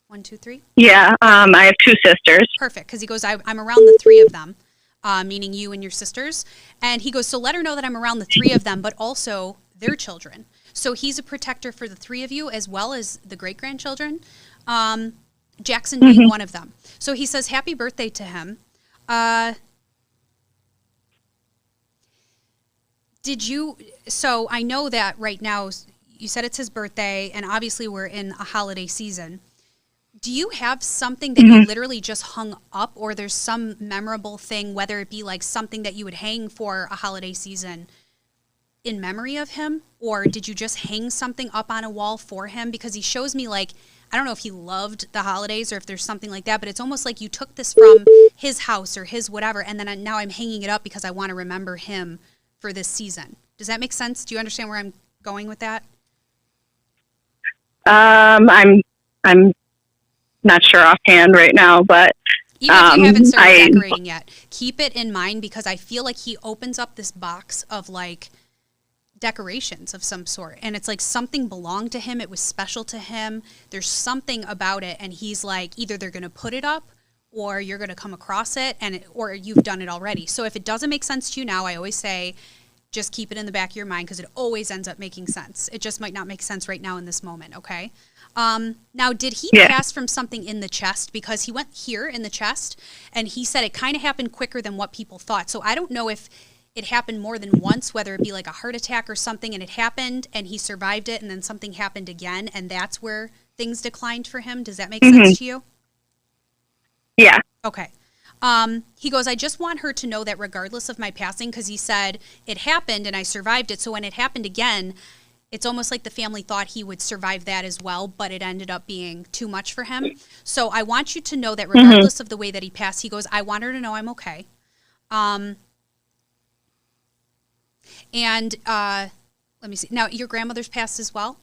1, 2, 3? Yeah, I have 2 sisters. Perfect, because he goes, I'm around the 3 of them, meaning you and your sisters. And he goes, so let her know that I'm around the 3 of them, but also their children. So he's a protector for the 3 of you as well as the great-grandchildren, Jackson being one of them. So he says happy birthday to him. So I know that right now, you said it's his birthday, and obviously we're in a holiday season. Do you have something that you literally just hung up, or there's some memorable thing, whether it be like something that you would hang for a holiday season in memory of him, or did you just hang something up on a wall for him? Because he shows me like, I don't know if he loved the holidays or if there's something like that, but it's almost like you took this from his house or his whatever, and then now I'm hanging it up because I want to remember him for this season. Does that make sense? Do you understand where I'm going with that? I'm not sure offhand right now, but even if you haven't started decorating yet, keep it in mind because I feel like he opens up this box of like decorations of some sort, and it's like something belonged to him. It was special to him. There's something about it, and he's like, either they're going to put it up, or you're going to come across it, or you've done it already. So if it doesn't make sense to you now, I always say, Just keep it in the back of your mind because it always ends up making sense. It just might not make sense right now in this moment, okay? Now, did he pass from something in the chest? Because he went here in the chest, and he said it kind of happened quicker than what people thought. So I don't know if it happened more than once, whether it be like a heart attack or something, and it happened, and he survived it, and then something happened again, and that's where things declined for him. Does that make sense to you? Yeah. Okay. He goes, I just want her to know that regardless of my passing, because he said it happened and I survived it. So when it happened again, it's almost like the family thought he would survive that as well, but it ended up being too much for him. So I want you to know that regardless of the way that he passed, he goes, I want her to know I'm okay. And let me see. Now, your grandmother's passed as well?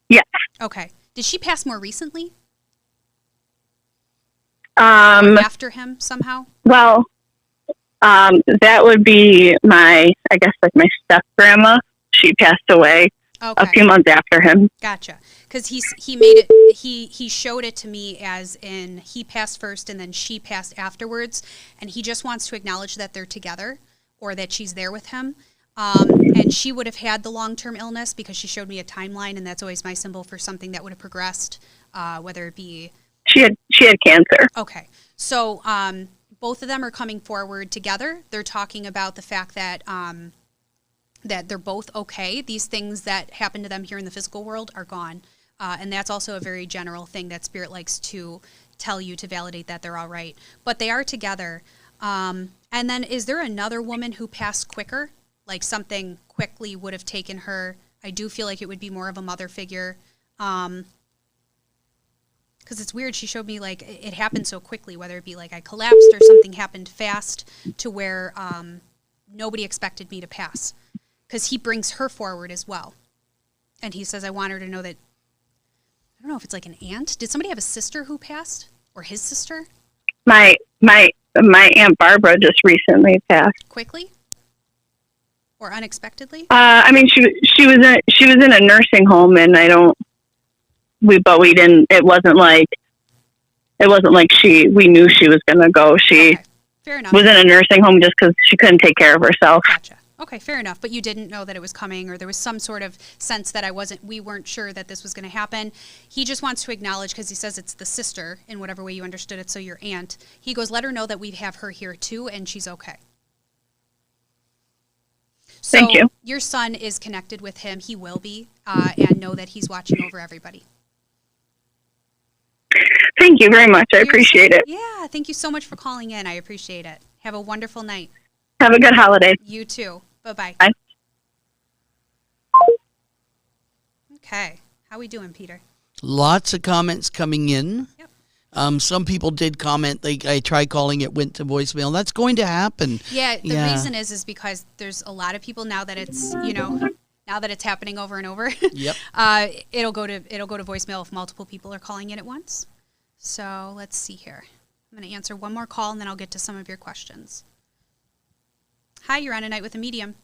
Yeah. Okay. Did she pass more recently? After him somehow? Well, that would be my step grandma. She passed away a few months after him. Gotcha. Because he made it. He showed it to me as in he passed first and then she passed afterwards, and he just wants to acknowledge that they're together or that she's there with him. And she would have had the long-term illness because she showed me a timeline, and that's always my symbol for something that would have progressed, whether it be. She had cancer. Okay. So both of them are coming forward together. They're talking about the fact that that they're both okay. These things that happen to them here in the physical world are gone. And that's also a very general thing that Spirit likes to tell you to validate that they're all right. But they are together. And then is there another woman who passed quicker? Like something quickly would have taken her. I do feel like it would be more of a mother figure. Because it's weird. She showed me like it happened so quickly, whether it be like I collapsed or something happened fast to where nobody expected me to pass. Because he brings her forward as well. And he says, I want her to know that, I don't know if it's like an aunt. Did somebody have a sister who passed? Or his sister? My Aunt Barbara just recently passed. Quickly? Or unexpectedly? I mean, she was in a nursing home, and we didn't. It wasn't like we knew she was going to go. She Fair enough. was in a nursing home just because she couldn't take care of herself. Gotcha. Okay, fair enough. But you didn't know that it was coming, or there was some sort of sense that we weren't sure that this was going to happen. He just wants to acknowledge, because he says it's the sister in whatever way you understood it, so your aunt. He goes, let her know that we have her here too, and she's okay. So Thank you. Your son is connected with him. He will be, and know that he's watching over everybody. Thank you very much. I appreciate it. Yeah, thank you so much for calling in. I appreciate it. Have a wonderful night. Have a good holiday. You too. Bye-bye. Bye. Okay. How we doing, Peter? Lots of comments coming in. Yep. Some people did comment. I tried calling, it went to voicemail. That's going to happen. Yeah, the reason is because there's a lot of people now that it's, now that it's happening over and over. Yep. It'll go to voicemail if multiple people are calling in at once. So let's see here. I'm going to answer one more call, and then I'll get to some of your questions. Hi, you're on A Night with a Medium.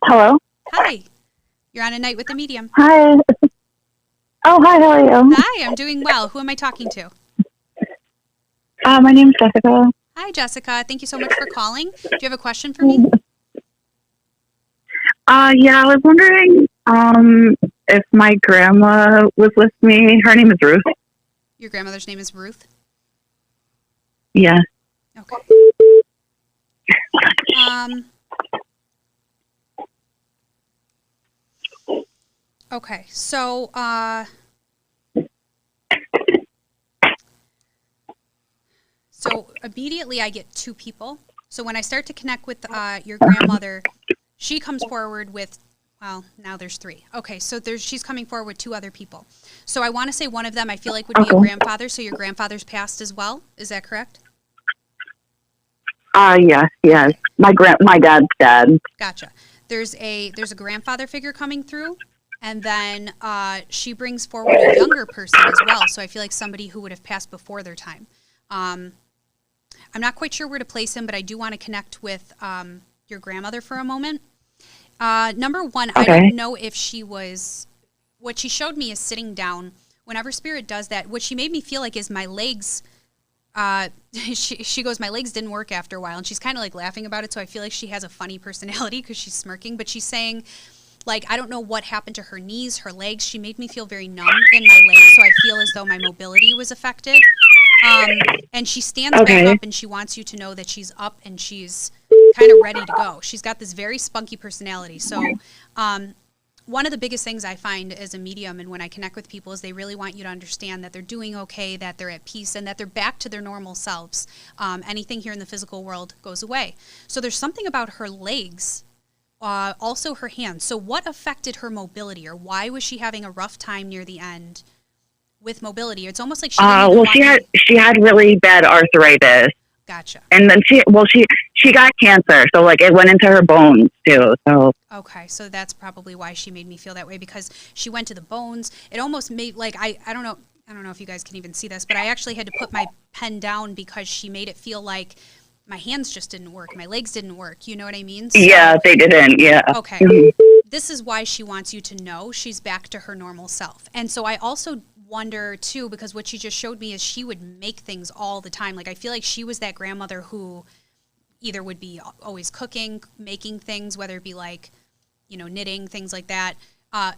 Hello. Hi. You're on A Night with a Medium. Hi. Oh, hi. How are you? Hi, I'm doing well. Who am I talking to? My name's Jessica. Hi, Jessica. Thank you so much for calling. Do you have a question for me? Yeah, I was wondering if my grandma was with me. Her name is Ruth. Your grandmother's name is Ruth? Yeah. Okay. Okay, so immediately I get two people. So when I start to connect with your grandmother, she comes forward with, well, now there's three. Okay, so she's coming forward with two other people. So I want to say one of them I feel like would be a grandfather, so your grandfather's passed as well. Is that correct? Yes. My dad's dad. Gotcha. There's a grandfather figure coming through, and then she brings forward a younger person as well. So I feel like somebody who would have passed before their time. I'm not quite sure where to place him, but I do want to connect with your grandmother for a moment. Number one, I don't know if she was. What she showed me is sitting down. Whenever Spirit does that, what she made me feel like is my legs she goes, my legs didn't work after a while, and she's kind of like laughing about it, so I feel like she has a funny personality because she's smirking, but she's saying, like, I don't know what happened to her knees, her legs. She made me feel very numb in my legs, so I feel as though my mobility was affected. And she stands back up, and she wants you to know that she's up and she's kind of ready to go. She's got this very spunky personality. So one of the biggest things I find as a medium and when I connect with people is they really want you to understand that they're doing okay, that they're at peace, and that they're back to their normal selves. Anything here in the physical world goes away. So there's something about her legs, also her hands. So what affected her mobility, or why was she having a rough time near the end with mobility? It's almost like she had really bad arthritis. Gotcha. And then she got cancer, so like it went into her bones too. So okay, so that's probably why she made me feel that way, because she went to the bones. It almost made like I don't know if you guys can even see this, but I actually had to put my pen down because she made it feel like my hands just didn't work, my legs didn't work. You know what I mean? So, yeah, they didn't. Yeah. Okay. This is why she wants you to know she's back to her normal self. And so I also wonder too, because what she just showed me is she would make things all the time. Like I feel like she was that grandmother who either would be always cooking, making things, whether it be like, knitting, things like that.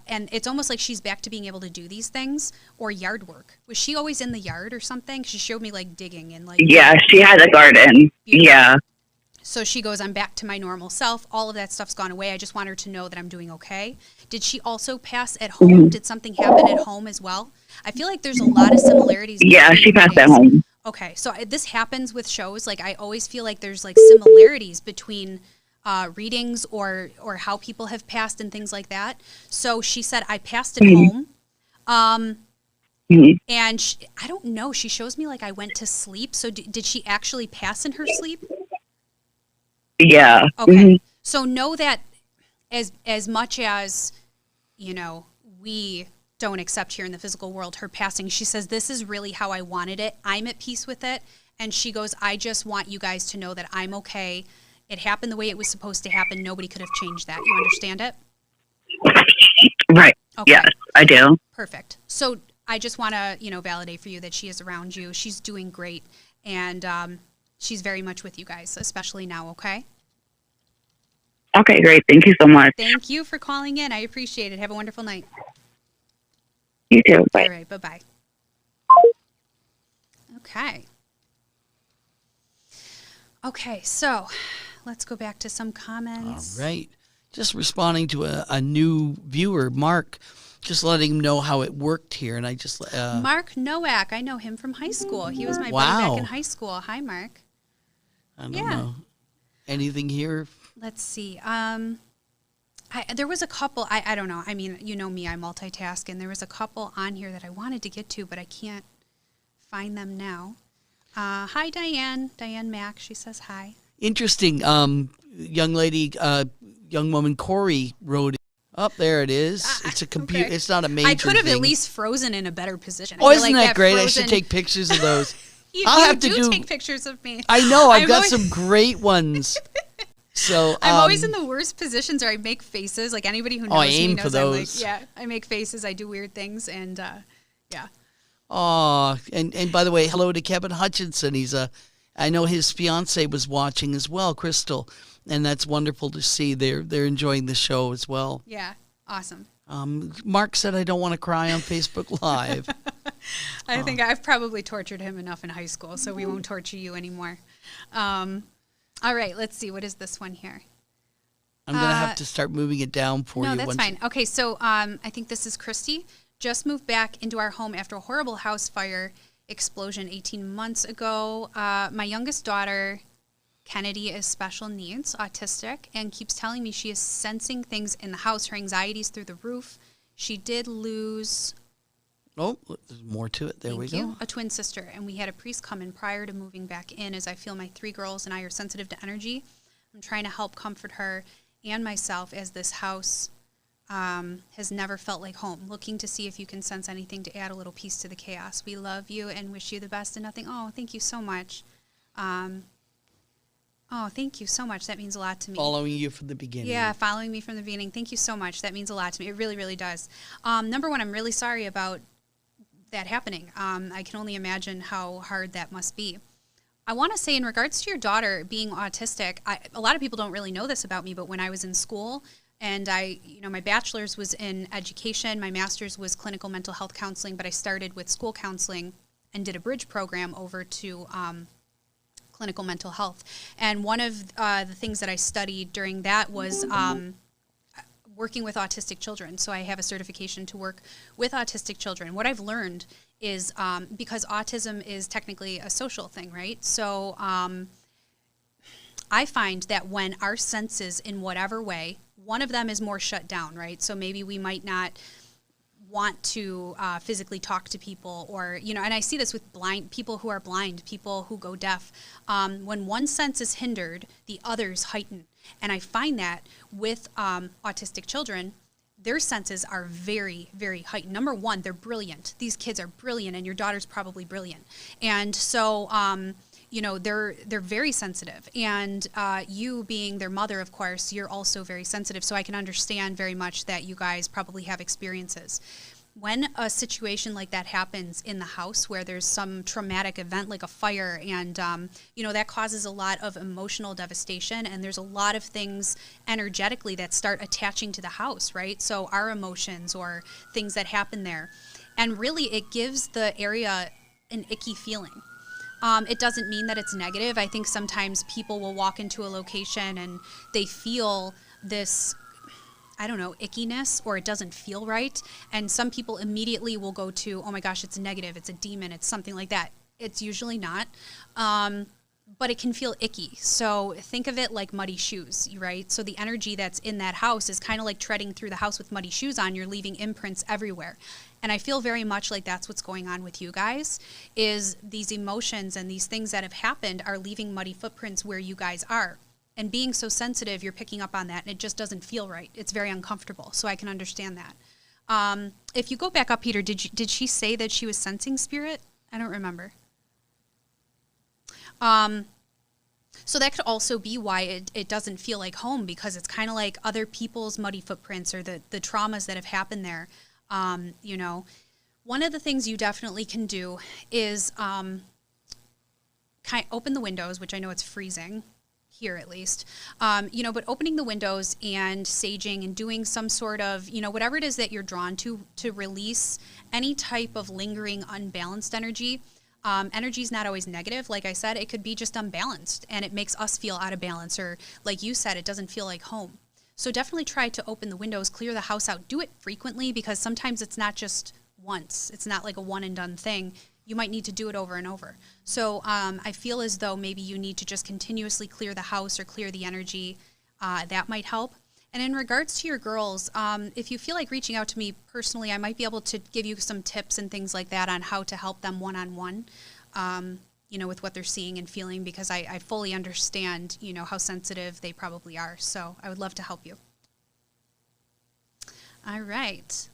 And it's almost like she's back to being able to do these things, or yard work. Was she always in the yard or something? She showed me like digging and like. Yeah, she had a garden. Beautiful. Yeah. So she goes, I'm back to my normal self. All of that stuff's gone away. I just want her to know that I'm doing okay. Did she also pass at home? Mm-hmm. Did something happen at home as well? I feel like there's a lot of similarities. Yeah, she passed at home. Okay, so this happens with shows. Like I always feel like there's like similarities between readings or how people have passed and things like that. So she said, I passed at home. And I don't know. She shows me like I went to sleep. So did she actually pass in her sleep? Yeah. Okay. So know that as much as, we don't accept here in the physical world her passing, she says, this is really how I wanted it. I'm at peace with it. And she goes, I just want you guys to know that I'm okay. It happened the way it was supposed to happen. Nobody could have changed that. You understand it? Right. Okay. Yes, I do. Perfect. So I just want to, validate for you that she is around you. She's doing great. And she's very much with you guys, especially now, okay? Okay, great. Thank you so much. Thank you for calling in. I appreciate it. Have a wonderful night. You too. Bye. All right, bye-bye. Okay, so let's go back to some comments. All right. Just responding to a new viewer, Mark, just letting him know how it worked here. And I just... Mark Nowak, I know him from high school. He was my buddy back in high school. Hi, Mark. I don't know. Anything here? Let's see. There was a couple, I don't know. I mean, you know me, I multitask, and there was a couple on here that I wanted to get to, but I can't find them now. Hi, Diane. Diane Mack, she says hi. Interesting. Young lady, young woman, Corey wrote it. Oh, there it is. It's a computer. Okay. It's not a major I could have thing. At least frozen in a better position. Oh, isn't that great? Frozen... I should take pictures of those. I'll have to take pictures of me. I know. I've got some great ones. So I'm always in the worst positions, or I make faces. Like anybody who knows me knows for those. I'm like, I make faces. I do weird things, and yeah. Oh, and by the way, hello to Kevin Hutchinson. I know his fiance was watching as well, Crystal, and that's wonderful to see. They're enjoying the show as well. Yeah, awesome. Mark said I don't want to cry on Facebook Live. I think I've probably tortured him enough in high school, so we won't torture you anymore. All right, let's see. What is this one here? I'm going to have to start moving it down for you. No, that's fine. Okay, so I think this is Christy. Just moved back into our home after a horrible house fire explosion 18 months ago. My youngest daughter, Kennedy, is special needs, autistic, and keeps telling me she is sensing things in the house. Her anxiety is through the roof. She did lose... Oh, there's more to it. There we go. A twin sister, and we had a priest come in prior to moving back in, as I feel my 3 girls and I are sensitive to energy. I'm trying to help comfort her and myself, as this house has never felt like home. Looking to see if you can sense anything to add a little piece to the chaos. We love you and wish you the best and nothing. Oh, thank you so much. Thank you so much. That means a lot to me. Following you from the beginning. Yeah, following me from the beginning. Thank you so much. That means a lot to me. It really, really does. Number one, I'm really sorry about that happening. I can only imagine how hard that must be. I want to say in regards to your daughter being autistic, a lot of people don't really know this about me, but when I was in school and my bachelor's was in education, my master's was clinical mental health counseling, but I started with school counseling and did a bridge program over to clinical mental health. And one of the things that I studied during that was working with autistic children. So I have a certification to work with autistic children. What I've learned is because autism is technically a social thing, right? So I find that when our senses, in whatever way, one of them is more shut down, right? So maybe we might not want to physically talk to people, or, and I see this with people who are blind, people who go deaf. When one sense is hindered, the others heighten. And I find that with autistic children, their senses are very, very heightened. Number one, they're brilliant. These kids are brilliant, and your daughter's probably brilliant. And so, they're very sensitive. And you being their mother, of course, you're also very sensitive. So I can understand very much that you guys probably have experiences. When a situation like that happens in the house where there's some traumatic event like a fire and, that causes a lot of emotional devastation, and there's a lot of things energetically that start attaching to the house, right? So our emotions or things that happen there. And really it gives the area an icky feeling. It doesn't mean that it's negative. I think sometimes people will walk into a location and they feel this ickiness, or it doesn't feel right. And some people immediately will go to, oh my gosh, it's negative, it's a demon, it's something like that. It's usually not, but it can feel icky. So think of it like muddy shoes, right? So the energy that's in that house is kind of like treading through the house with muddy shoes on. You're leaving imprints everywhere. And I feel very much like that's what's going on with you guys, is these emotions and these things that have happened are leaving muddy footprints where you guys are. And being so sensitive, you're picking up on that, and it just doesn't feel right. It's very uncomfortable, so I can understand that. If you go back up, Peter, did she say that she was sensing spirit? I don't remember. So that could also be why it doesn't feel like home, because it's kind of like other people's muddy footprints or the traumas that have happened there. One of the things you definitely can do is open the windows, which I know it's freezing here at least, but opening the windows and saging and doing some sort of, whatever it is that you're drawn to release any type of lingering unbalanced energy. Energy is not always negative. Like I said, it could be just unbalanced, and it makes us feel out of balance, or like you said, it doesn't feel like home. So definitely try to open the windows, clear the house out. Do it frequently, because sometimes it's not just once. It's not like a one and done thing. You might need to do it over and over. So I feel as though maybe you need to just continuously clear the house or clear the energy. That might help. And in regards to your girls, if you feel like reaching out to me personally, I might be able to give you some tips and things like that on how to help them one-on-one, with what they're seeing and feeling, because I fully understand, how sensitive they probably are. So I would love to help you. All right.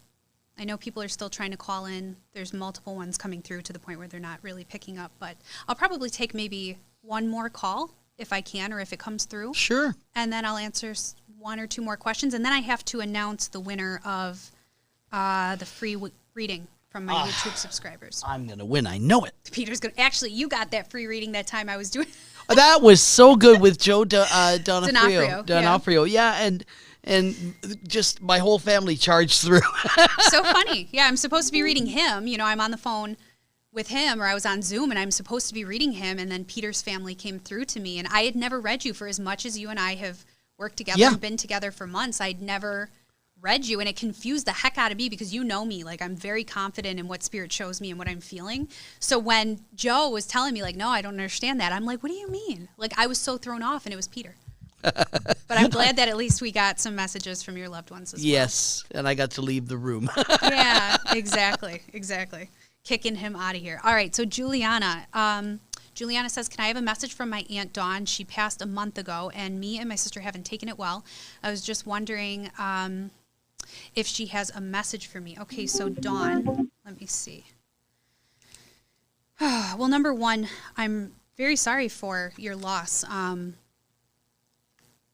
I know people are still trying to call in. There's multiple ones coming through to the point where they're not really picking up, but I'll probably take maybe one more call if I can, or if it comes through. Sure. And then I'll answer one or two more questions, and then I have to announce the winner of the free reading from my YouTube subscribers. I'm going to win. I know it. Peter's going to... Actually, you got that free reading that time I was doing... That was so good with Joe Donofrio. Donofrio, yeah, and just my whole family charged through. So funny. Yeah, I'm supposed to be reading him. I'm on the phone with him, or I was on Zoom, and I'm supposed to be reading him, and then Peter's family came through to me, and I had never read you for as much as you and I have worked together and been together for months. I'd never read you, and it confused the heck out of me, because you know me. Like, I'm very confident in what Spirit shows me and what I'm feeling. So when Joe was telling me, like, no, I don't understand that, I'm like, what do you mean? Like, I was so thrown off, and it was Peter. But I'm glad that at least we got some messages from your loved ones as well. Yes, and I got to leave the room. Yeah, exactly. Kicking him out of here. All right, so Juliana says, can I have a message from my Aunt Dawn? She passed a month ago, and me and my sister haven't taken it well. I was just wondering if she has a message for me. Okay, so Dawn, let me see. Well, number one, I'm very sorry for your loss.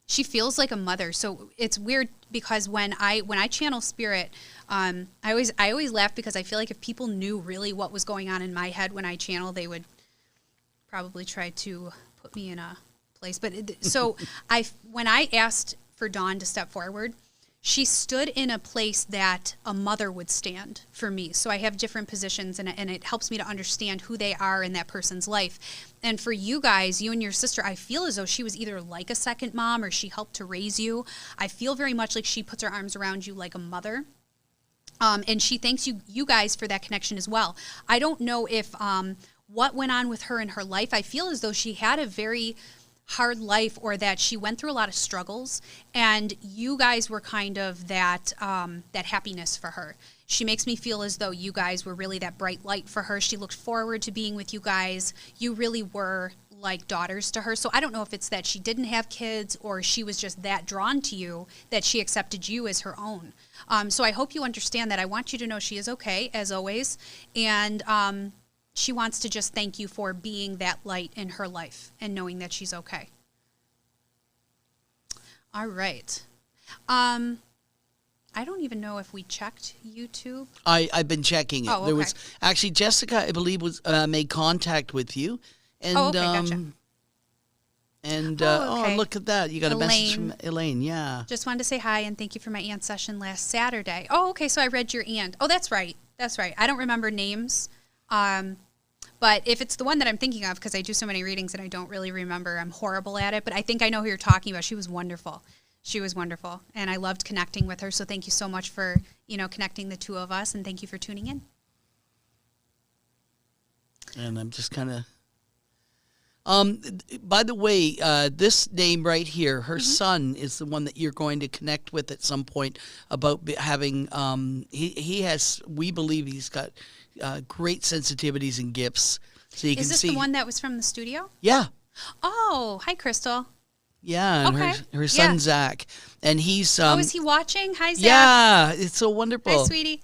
she feels like a mother. So it's weird because when I channel spirit, I always laugh because I feel like if people knew really what was going on in my head when I channel, they would probably try to put me in a place. But when I asked for Dawn to step forward, she stood in a place that a mother would stand for me. So I have different positions, and it helps me to understand who they are in that person's life. And for you guys, you and your sister, I feel as though she was either like a second mom or she helped to raise you. I feel very much like she puts her arms around you like a mother. And she thanks you guys for that connection as well. I don't know if what went on with her in her life. I feel as though she had a very hard life, or that she went through a lot of struggles, and you guys were kind of that happiness for her. She makes me feel as though you guys were really that bright light for her. She looked forward to being with you guys. You really were like daughters to her. So I don't know if it's that she didn't have kids, or she was just that drawn to you that she accepted you as her own. So I hope you understand that. I want you to know she is okay, as always, and she wants to just thank you for being that light in her life and knowing that she's okay. All right. I don't even know if we checked YouTube. I've been checking it. Oh, okay. There was actually Jessica, I believe, was made contact with you, and gotcha. Oh, look at that! You got a message from Elaine. Yeah. Just wanted to say hi and thank you for my aunt's session last Saturday. Oh, okay. So I read your aunt. Oh, that's right. That's right. I don't remember names. But if it's the one that I'm thinking of, because I do so many readings and I don't really remember, I'm horrible at it. But I think I know who you're talking about. She was wonderful. She was wonderful. And I loved connecting with her. So thank you so much for, connecting the two of us. And thank you for tuning in. And I'm just kind of... by the way, this name right here, her son is the one that you're going to connect with at some point about having... he has... We believe he's got... great sensitivities and gifts, so you can see. Is this the one that was from the studio? Yeah. Oh, hi, Crystal. Yeah, and okay. her son Zach, and he's. Is he watching? Hi, Zach. Yeah, it's so wonderful. Hi, sweetie.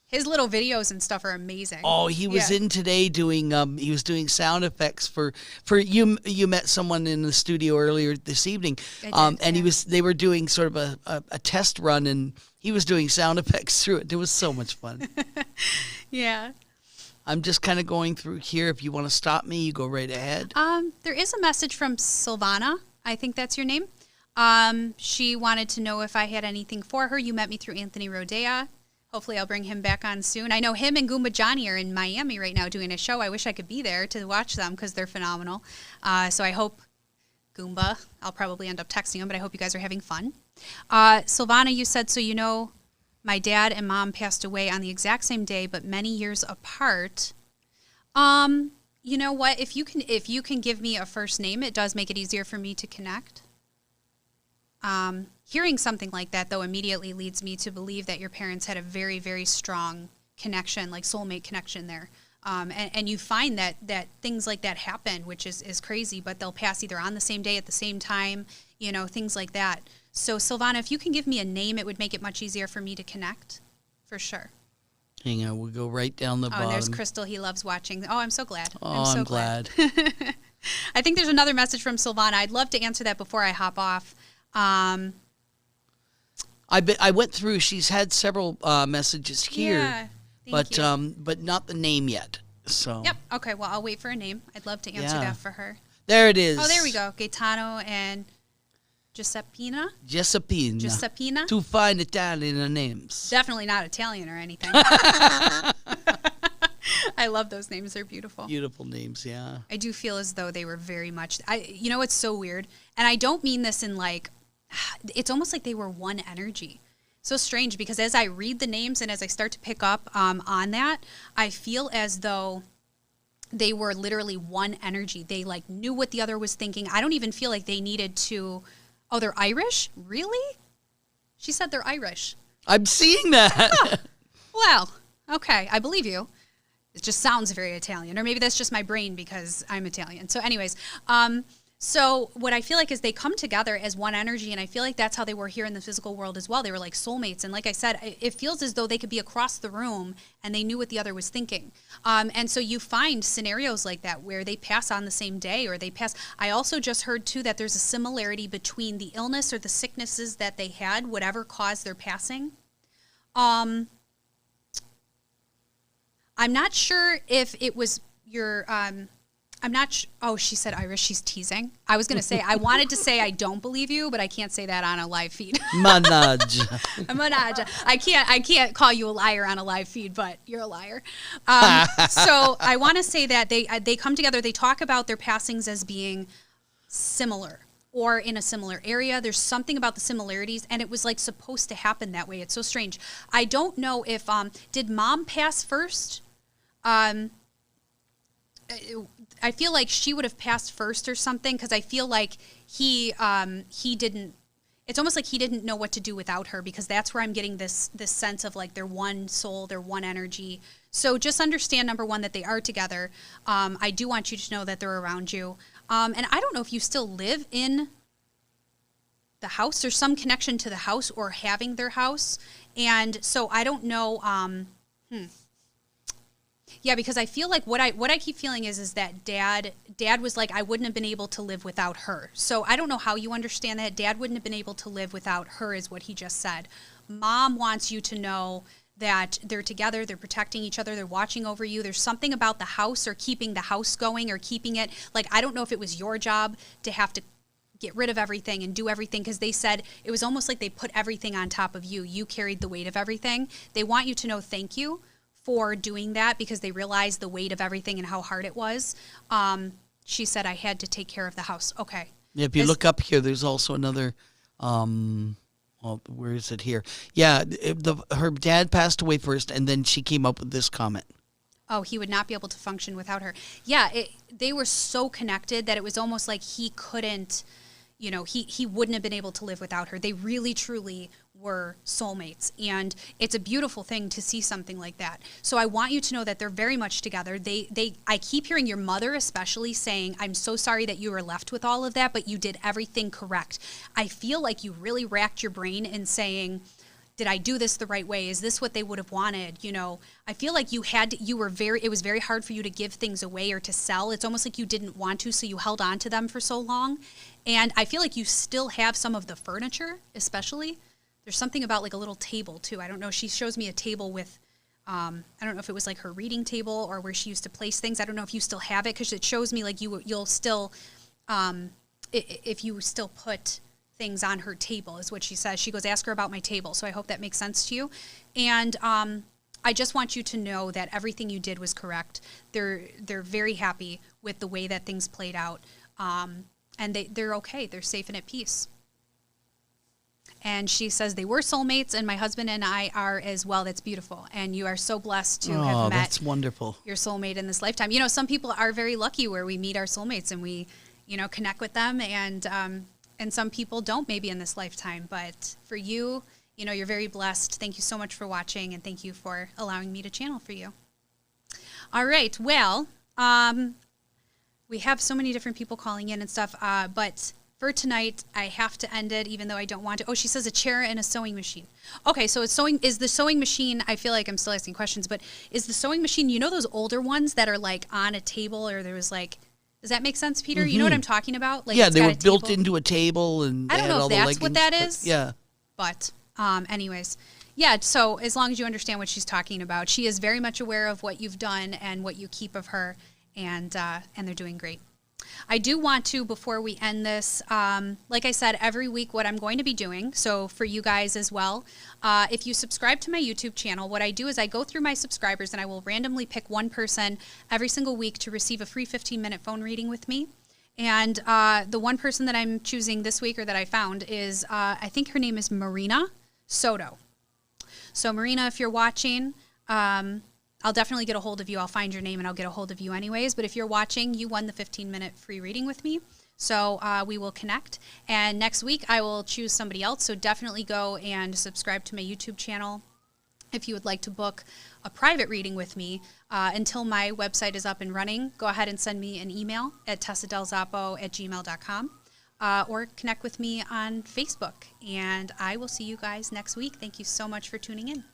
His little videos and stuff are amazing. Oh, he was in today doing. He was doing sound effects for you. You met someone in the studio earlier this evening, and they were doing sort of a test run, and he was doing sound effects through it. It was so much fun. Yeah. I'm just kind of going through here. If you want to stop me, you go right ahead. There is a message from Silvana. I think that's your name. She wanted to know if I had anything for her. You met me through Anthony Rodea. Hopefully I'll bring him back on soon. I know him and Goomba Johnny are in Miami right now doing a show. I wish I could be there to watch them because they're phenomenal. So I hope, Goomba, I'll probably end up texting him, but I hope you guys are having fun. Silvana, you said, so my dad and mom passed away on the exact same day, but many years apart. You know what? If you can give me a first name, it does make it easier for me to connect. Hearing something like that, though, immediately leads me to believe that your parents had a very, very strong connection, like soulmate connection there. And you find that things like that happen, which is crazy, but they'll pass either on the same day at the same time, things like that. So, Silvana, if you can give me a name, it would make it much easier for me to connect, for sure. Hang on, we'll go right down the bottom. And there's Crystal. He loves watching. Oh, I'm so glad. Oh, I'm glad. I think there's another message from Silvana. I'd love to answer that before I hop off. I went through. She's had several messages here, but not the name yet. So. Yep. Okay. Well, I'll wait for a name. I'd love to answer that for her. There it is. Oh, there we go. Gaetano and Giuseppina. Two fine Italian names. Definitely not Italian or anything. I love those names. They're beautiful. Beautiful names, yeah. I do feel as though they were very much. It's so weird, and I don't mean this in like. It's almost like they were one energy. So strange, because as I read the names and as I start to pick up on that, I feel as though they were literally one energy. They like knew what the other was thinking. I don't even feel like they needed to. Oh, they're Irish? Really? She said they're Irish. I'm seeing that. Huh. Well, okay, I believe you. It just sounds very Italian, or maybe that's just my brain because I'm Italian. So, anyways, So what I feel like is they come together as one energy, and I feel like that's how they were here in the physical world as well. They were like soulmates, and like I said, it feels as though they could be across the room and they knew what the other was thinking. And so you find scenarios like that where they pass on the same day, or they pass. I also just heard too that there's a similarity between the illness or the sicknesses that they had, whatever caused their passing. I'm not sure if it was your. I'm not. Oh, she said Irish. She's teasing. I was going to say. I wanted to say I don't believe you, but I can't say that on a live feed. Manaj. Manaj. I can't call you a liar on a live feed, but you're a liar. So I want to say that they come together. They talk about their passings as being similar or in a similar area. There's something about the similarities, and it was like supposed to happen that way. It's so strange. I don't know if did Mom pass first. I feel like she would have passed first or something, because I feel like he didn't. It's almost like he didn't know what to do without her, because that's where I'm getting this sense of like they're one soul, they're one energy. So just understand, number one, that they are together. I do want you to know that they're around you. And I don't know if you still live in the house. There's some connection to the house or having their house, and so I don't know. Yeah, because I feel like what I keep feeling is that dad was like, I wouldn't have been able to live without her. So I don't know how you understand that. Dad wouldn't have been able to live without her is what he just said. Mom wants you to know that they're together, they're protecting each other, they're watching over you. There's something about the house or keeping the house going or keeping it. Like, I don't know if it was your job to have to get rid of everything and do everything, because they said it was almost like they put everything on top of you. You carried the weight of everything. They want you to know thank you for doing that, because they realized the weight of everything and how hard it was. She said, I had to take care of the house. Okay. If you look up here, there's also another, well, where is it here? Yeah, her dad passed away first, and then she came up with this comment. Oh, he would not be able to function without her. Yeah, they were so connected that it was almost like he couldn't, he wouldn't have been able to live without her. They really, truly were soulmates, and it's a beautiful thing to see something like that. So I want you to know that they're very much together. I keep hearing your mother especially saying, I'm so sorry that you were left with all of that, but you did everything correct. I feel like you really racked your brain in saying, did I do this the right way? Is this what they would have wanted? I feel like it was very hard for you to give things away or to sell. It's almost like you didn't want to, so you held on to them for so long. And I feel like you still have some of the furniture, especially. There's something about like a little table too. I don't know. She shows me a table with, I don't know if it was like her reading table or where she used to place things. I don't know if you still have it, because it shows me like you'll still, if you still put things on her table is what she says. She goes, ask her about my table. So I hope that makes sense to you. And I just want you to know that everything you did was correct. They're very happy with the way that things played out. And they're okay. They're safe and at peace. And she says they were soulmates, and my husband and I are as well. That's beautiful. And you are so blessed to have met that's wonderful. Your soulmate in this lifetime. Some people are very lucky where we meet our soulmates and we, connect with them. And some people don't maybe in this lifetime. But for you, you're very blessed. Thank you so much for watching, and thank you for allowing me to channel for you. All right. Well, we have so many different people calling in and stuff, but for tonight, I have to end it, even though I don't want to. Oh, she says a chair and a sewing machine. Okay, so is the sewing machine, I feel like I'm still asking questions, but is the sewing machine, those older ones that are like on a table, or there was like, does that make sense, Peter? Mm-hmm. You know what I'm talking about? Like, yeah, they were built into a table, and I don't know if that's what that is. Yeah. But anyways, yeah, so as long as you understand what she's talking about, she is very much aware of what you've done and what you keep of her, and they're doing great. I do want to, before we end this, like I said, every week what I'm going to be doing, so for you guys as well, if you subscribe to my YouTube channel, what I do is I go through my subscribers and I will randomly pick one person every single week to receive a free 15-minute phone reading with me. And the one person that I'm choosing this week, or that I found, is, I think her name is Marina Soto. So Marina, if you're watching, I'll definitely get a hold of you. I'll find your name and I'll get a hold of you anyways. But if you're watching, you won the 15-minute free reading with me. So we will connect. And next week, I will choose somebody else. So definitely go and subscribe to my YouTube channel if you would like to book a private reading with me, until my website is up and running, go ahead and send me an email at tessadelzappo@gmail.com, or connect with me on Facebook. And I will see you guys next week. Thank you so much for tuning in.